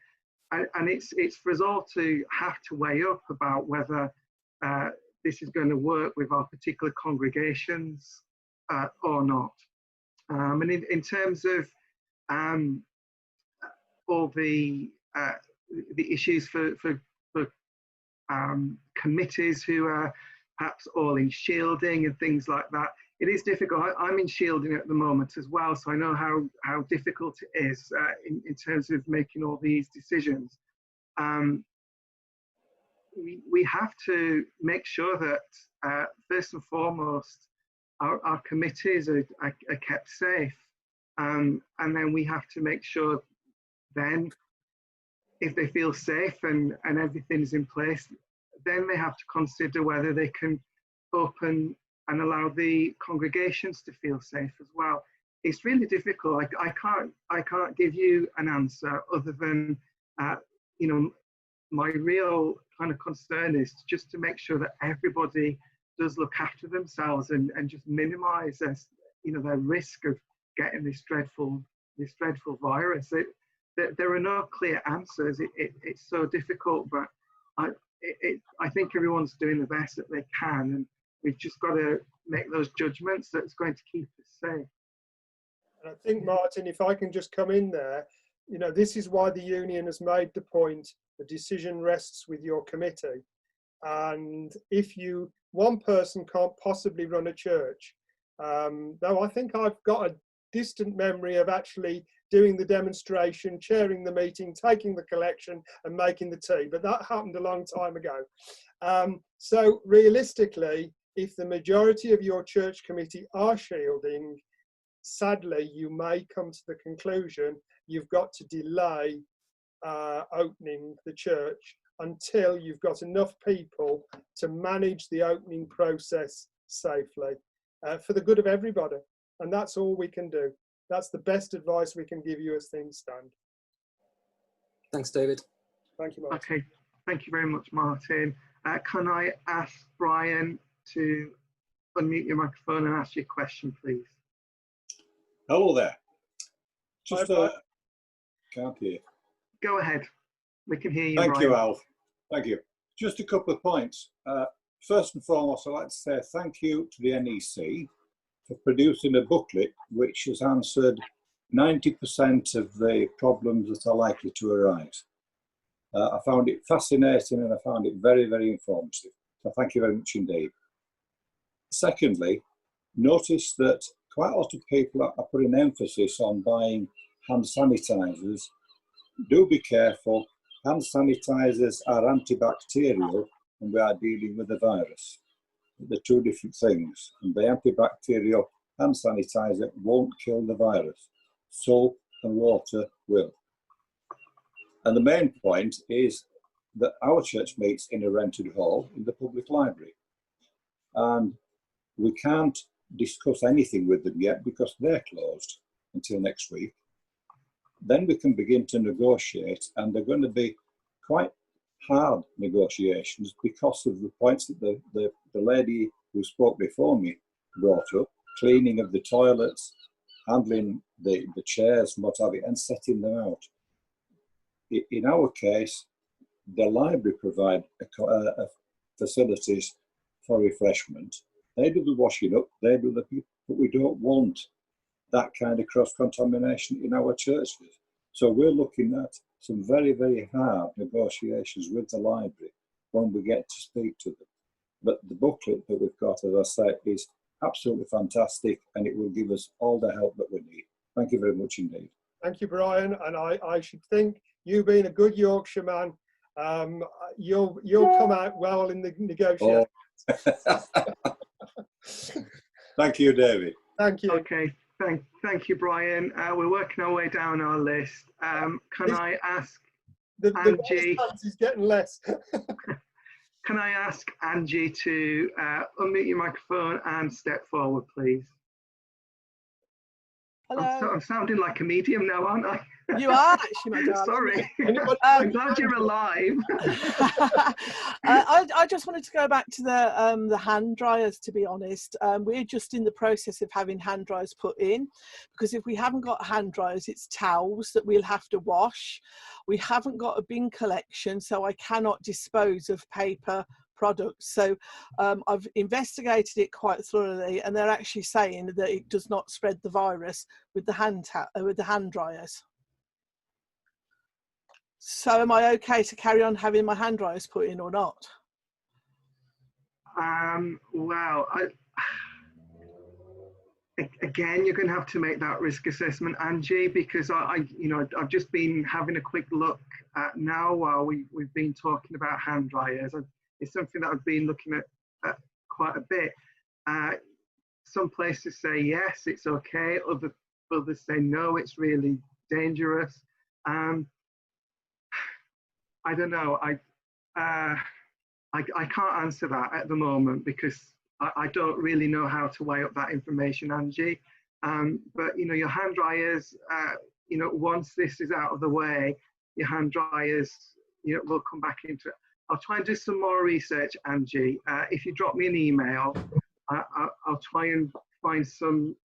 And it's for us all to have to weigh up about whether this is going to work with our particular congregations or not. And in terms of all the issues for committees who are perhaps all in shielding and things like that, it is difficult. I'm in shielding at the moment as well, so I know how difficult it is in terms of making all these decisions. We have to make sure that first and foremost, our committees are kept safe. And then we have to make sure then, if they feel safe and everything's in place, then they have to consider whether they can open and allow the congregations to feel safe as well. It's really difficult. I can't give you an answer other than, you know, my real kind of concern is just to make sure that everybody does look after themselves and just minimize this, you know, their risk of getting this dreadful virus. There are no clear answers. It's so difficult, but I think everyone's doing the best that they can, and we've just got to make those judgments that's going to keep us safe. And I think, Martin, if I can just come in there, you know, this is why the union has made the point the decision rests with your committee. And if one person can't possibly run a church, though I think I've got a distant memory of actually doing the demonstration, chairing the meeting, taking the collection and making the tea, but that happened a long time ago. So realistically, if the majority of your church committee are shielding, sadly, you may come to the conclusion you've got to delay opening the church until you've got enough people to manage the opening process safely for the good of everybody. And that's all we can do. That's the best advice we can give you as things stand. Thanks, David. Thank you, Martin. Okay, thank you very much, Martin. Can I ask Brian to unmute your microphone and ask your question, please? Hello there. Just can't hear. Go ahead. We can hear you. Thank Brian. you, Alf. Thank you. Just a couple of points. First and foremost, I'd like to say thank you to the NEC for producing a booklet which has answered 90% of the problems that are likely to arise. I found it fascinating and I found it very, very informative. So thank you very much indeed. Secondly, notice that quite a lot of people are putting emphasis on buying hand sanitizers. Do be careful. Hand sanitizers are antibacterial and we are dealing with a virus. They're two different things. And the antibacterial hand sanitizer won't kill the virus. Soap and water will. And the main point is that our church meets in a rented hall in the public library. And we can't discuss anything with them yet because they're closed until next week. Then we can begin to negotiate, and they're going to be quite hard negotiations because of the points that the lady who spoke before me brought up: cleaning of the toilets, handling the chairs and what have you, and setting them out. In our case, the library provide facilities for refreshment. They do the washing up, they do the people, but we don't want that kind of cross-contamination in our churches. So we're looking at some very, very hard negotiations with the library when we get to speak to them. But the booklet that we've got, as I say, is absolutely fantastic, and it will give us all the help that we need. Thank you very much indeed. Thank you, Brian. And I should think, you being a good Yorkshire man, you'll come out well in the negotiations. Oh. Thank you, David. Thank you. Okay, thank you, Brian. We're working our way down our list. Can I ask Angie? Is getting less. Can I ask Angie to unmute your microphone and step forward, please? Hello. I'm sounding like a medium now, aren't I? You are actually, my darling. Sorry. I'm glad you're alive. I just wanted to go back to the hand dryers, to be honest. We're just in the process of having hand dryers put in, because if we haven't got hand dryers, it's towels that we'll have to wash. We haven't got a bin collection, so I cannot dispose of paper products. So I've investigated it quite thoroughly, and they're actually saying that it does not spread the virus with the hand dryers. So am I okay to carry on having my hand dryers put in or not? Well, again, you're going to have to make that risk assessment, Angie, because I've just been having a quick look at now while we've been talking about hand dryers. It's something that I've been looking at quite a bit. Some places say yes, it's okay. Others say no, it's really dangerous. I don't know. I can't answer that at the moment because I don't really know how to weigh up that information, Angie. But your hand dryers, once this is out of the way, your hand dryers, will come back into it. I'll try and do some more research, Angie. If you drop me an email, I'll try and find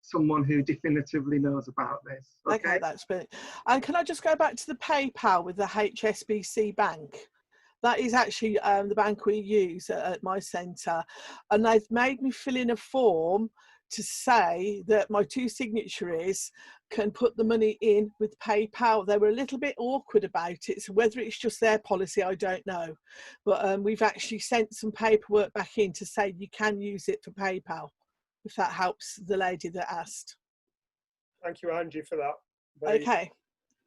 someone who definitively knows about this. Okay, that's brilliant. And can I just go back to the PayPal with the HSBC bank? That is actually the bank we use at my centre, and they've made me fill in a form to say that my two signatories can put the money in with PayPal. They were a little bit awkward about it, so whether it's just their policy, I don't know. But we've actually sent some paperwork back in to say you can use it for PayPal, if that helps the lady that asked. Thank you, Angie, for that. Okay.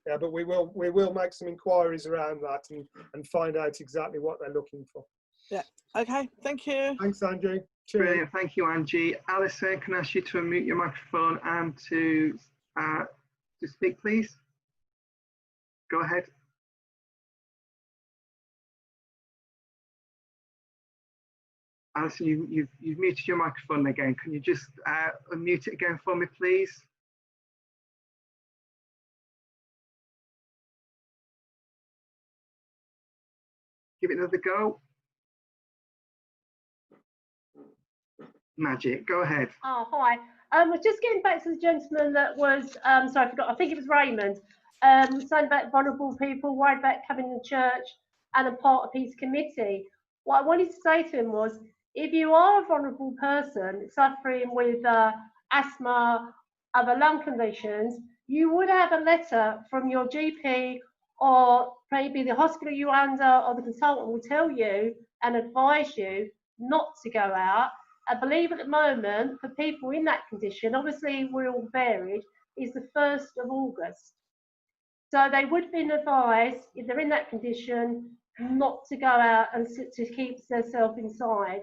Yeah, but we will make some inquiries around that and find out exactly what they're looking for. Yeah. Okay. Thank you. Thanks, Angie. Cheers. Brilliant. Thank you, Angie. Alison, can I ask you to unmute your microphone and to speak, please? Go ahead. Alison, you've muted your microphone again. Can you just unmute it again for me, please? Give it another go. Magic, go ahead. Oh, hi. We're just getting back to the gentleman that was, sorry, I forgot, I think it was Raymond, saying about vulnerable people, worried about coming to church and a part of his committee. What I wanted to say to him was, if you are a vulnerable person suffering with asthma, other lung conditions, you would have a letter from your GP or maybe the hospital you're under, or the consultant will tell you and advise you not to go out. I believe at the moment, for people in that condition, obviously we're all varied, is the 1st of August. So they would have been advised, if they're in that condition, not to go out and to keep themselves inside.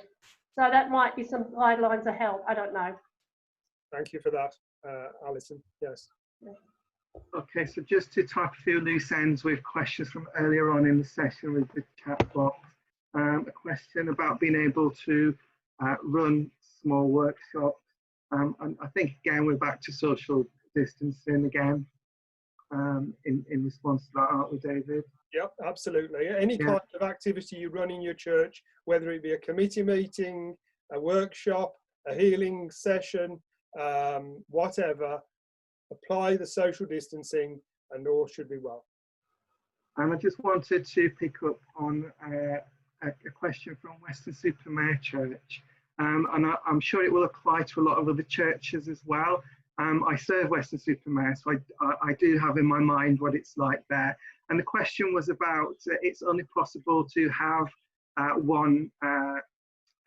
So that might be some guidelines of help, I don't know. Thank you for that, Alison. Yes. Okay, so just to type a few loose ends with questions from earlier on in the session with the chat box. A question about being able to run small workshops. And I think, again, we're back to social distancing again in response to that, aren't we, David? Yep, absolutely. Any kind of activity you run in your church, whether it be a committee meeting, a workshop, a healing session, whatever, apply the social distancing and all should be well. And I just wanted to pick up on a question from Weston-super-Mare Church, and I'm sure it will apply to a lot of other churches as well. I serve Weston-super-Mare, so I do have in my mind what it's like there. And the question was about it's only possible to have one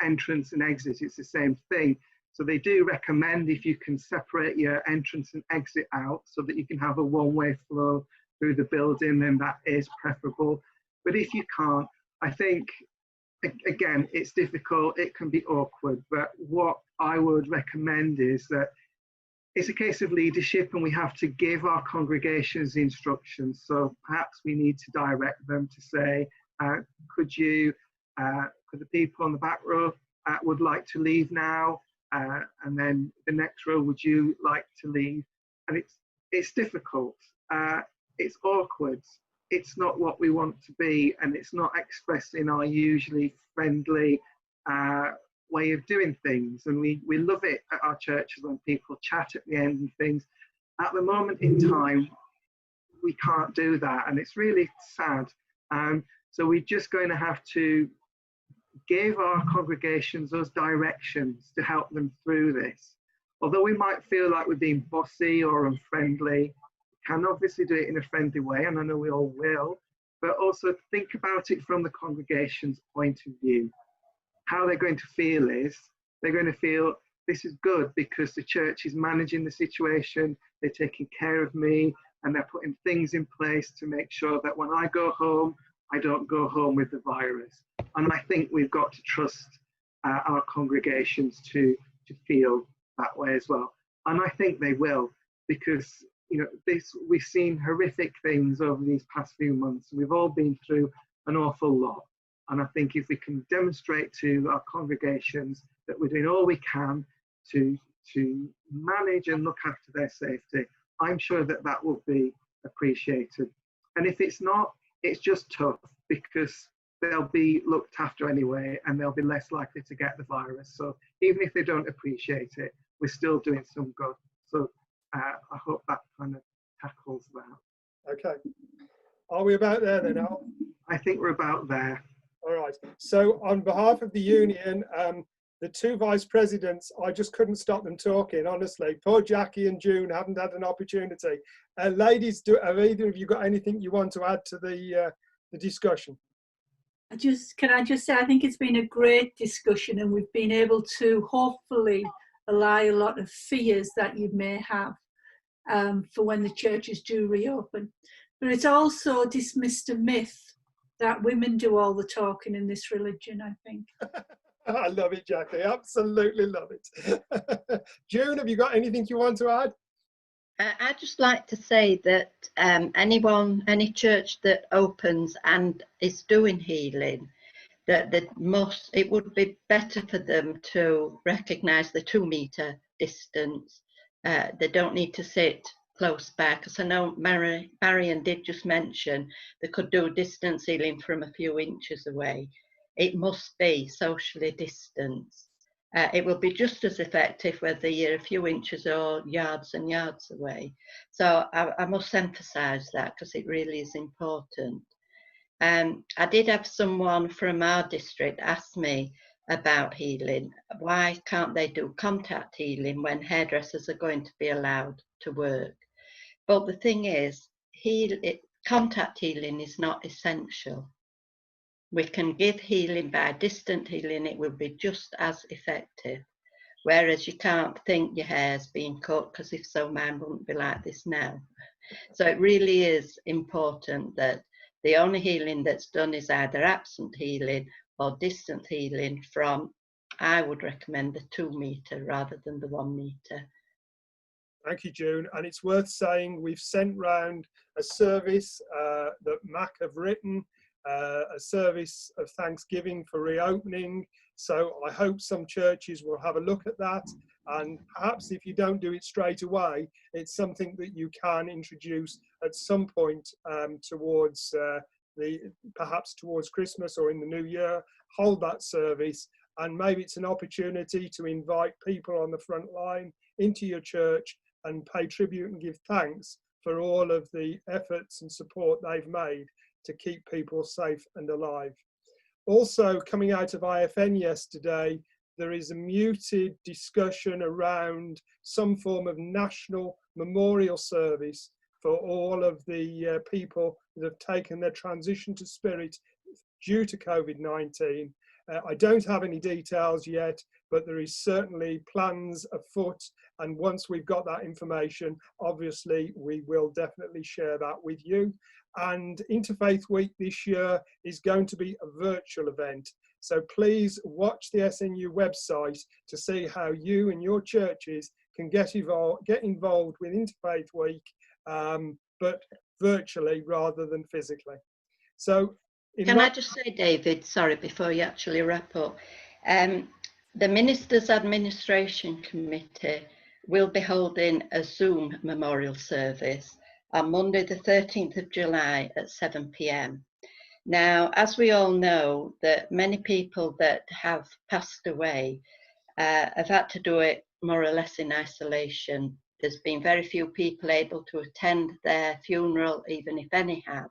entrance and exit. It's the same thing. So they do recommend if you can separate your entrance and exit out so that you can have a one-way flow through the building, then that is preferable. But if you can't, I think, again, it's difficult, it can be awkward, but what I would recommend is that it's a case of leadership, and we have to give our congregations the instructions. So perhaps we need to direct them to say, could the people on the back row would like to leave now? And then the next row, would you like to leave? And it's difficult, it's awkward, it's not what we want to be, and it's not expressing our usually friendly way of doing things. And we love it at our churches when people chat at the end and things. At the moment in time, we can't do that, and it's really sad. So we're just going to have to give our congregations those directions to help them through this. Although we might feel like we're being bossy or unfriendly, we can obviously do it in a friendly way, and I know we all will, but also think about it from the congregation's point of view. How they're going to feel is, they're going to feel this is good because the church is managing the situation, they're taking care of me, and they're putting things in place to make sure that when I go home, I don't go home with the virus. And I think we've got to trust our congregations to feel that way as well. And I think they will, because we've seen horrific things over these past few months. We've all been through an awful lot. And I think if we can demonstrate to our congregations that we're doing all we can to manage and look after their safety, I'm sure that that will be appreciated. And if it's not, it's just tough, because they'll be looked after anyway, and they'll be less likely to get the virus. So even if they don't appreciate it, we're still doing some good. So I hope that kind of tackles that. Okay. Are we about there then, Al? I think we're about there. All right. So on behalf of the union, the two vice presidents, I just couldn't stop them talking, honestly. Poor Jackie and June haven't had an opportunity. Ladies, have either of you got anything you want to add to the discussion? Can I just say, I think it's been a great discussion, and we've been able to hopefully allay a lot of fears that you may have for when the churches do reopen. But it's also dismissed a myth that women do all the talking in this religion, I think. I love it, Jackie. Absolutely love it. June, have you got anything you want to add? I'd just like to say that any church that opens and is doing healing, that it would be better for them to recognise the 2 metre distance. They don't need to sit close back, because I know Marion did just mention they could do distance healing from a few inches away. It must be socially distanced. It will be just as effective whether you're a few inches or yards and yards away. So I must emphasise that, because it really is important. I did have someone from our district ask me about healing. Why can't they do contact healing when hairdressers are going to be allowed to work? But the thing is, contact healing is not essential. We can give healing by distant healing, it will be just as effective. Whereas you can't think your hair's being cut, because if so, mine wouldn't be like this now. So it really is important that the only healing that's done is either absent healing or distant healing from, I would recommend the 2 metre rather than the 1 metre. Thank you, June. And it's worth saying we've sent round a service that MAC have written, a service of thanksgiving for reopening. So I hope some churches will have a look at that. And perhaps if you don't do it straight away, it's something that you can introduce at some point towards perhaps towards Christmas or in the new year. Hold that service, and maybe it's an opportunity to invite people on the front line into your church and pay tribute and give thanks for all of the efforts and support they've made to keep people safe and alive. Also coming out of IFN yesterday, there is a muted discussion around some form of national memorial service for all of the people that have taken their transition to spirit due to COVID-19. I don't have any details yet, but there is certainly plans afoot. And once we've got that information, obviously we will definitely share that with you. And Interfaith Week this year is going to be a virtual event. So please watch the SNU website to see how you and your churches can get involved with Interfaith Week, but virtually rather than physically. So can I just say, David, sorry, before you actually wrap up, the Ministers' Administration Committee will be holding a Zoom memorial service on Monday the 13th of July at 7 p.m. Now, as we all know, that many people that have passed away have had to do it more or less in isolation. There's been very few people able to attend their funeral, even if any have.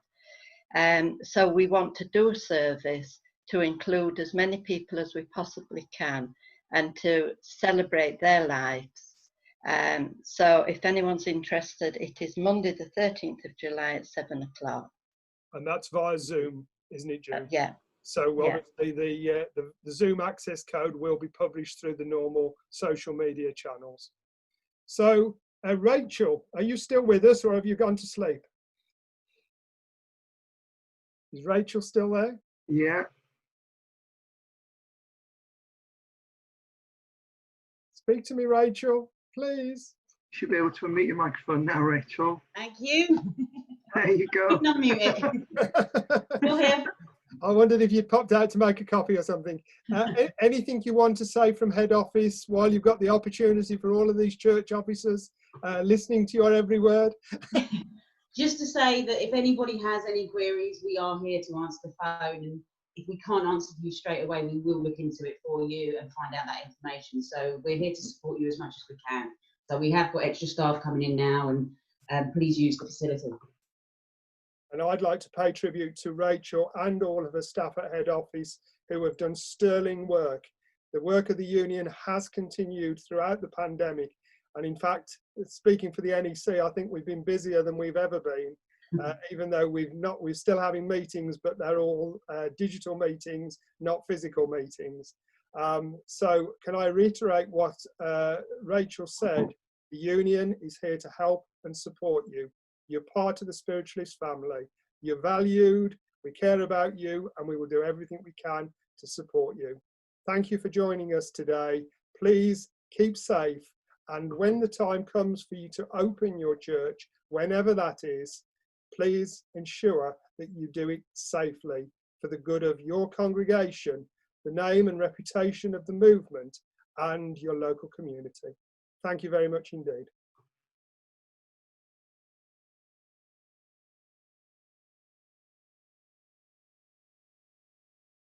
So we want to do a service to include as many people as we possibly can and to celebrate their lives. So if anyone's interested, it is Monday the 13th of July at 7 o'clock. And that's via Zoom, isn't it, June? Yeah. So obviously the Zoom access code will be published through the normal social media channels. So Rachel, are you still with us or have you gone to sleep? Is Rachel still there? Yeah. Speak to me, Rachel, please. You should be able to unmute your microphone now, Rachel. Thank you. There you go. Not mute it. Still here. I wondered if you popped out to make a coffee or something. Anything you want to say from head office while you've got the opportunity for all of these church officers listening to your every word? Just to say that if anybody has any queries, we are here to answer the phone, and if we can't answer you straight away, we will look into it for you and find out that information. So we're here to support you as much as we can. So we have got extra staff coming in now, and please use the facility. And I'd like to pay tribute to Rachel and all of her staff at head office who have done sterling work. The work of the union has continued throughout the pandemic. And in fact, speaking for the NEC, I think we've been busier than we've ever been, even though we're still having meetings, but they're all digital meetings, not physical meetings. So can I reiterate what Rachel said? The union is here to help and support you. You're part of the Spiritualist family. You're valued, we care about you, and we will do everything we can to support you. Thank you for joining us today. Please keep safe. And when the time comes for you to open your church, whenever that is, please ensure that you do it safely for the good of your congregation, the name and reputation of the movement, and your local community. Thank you very much indeed.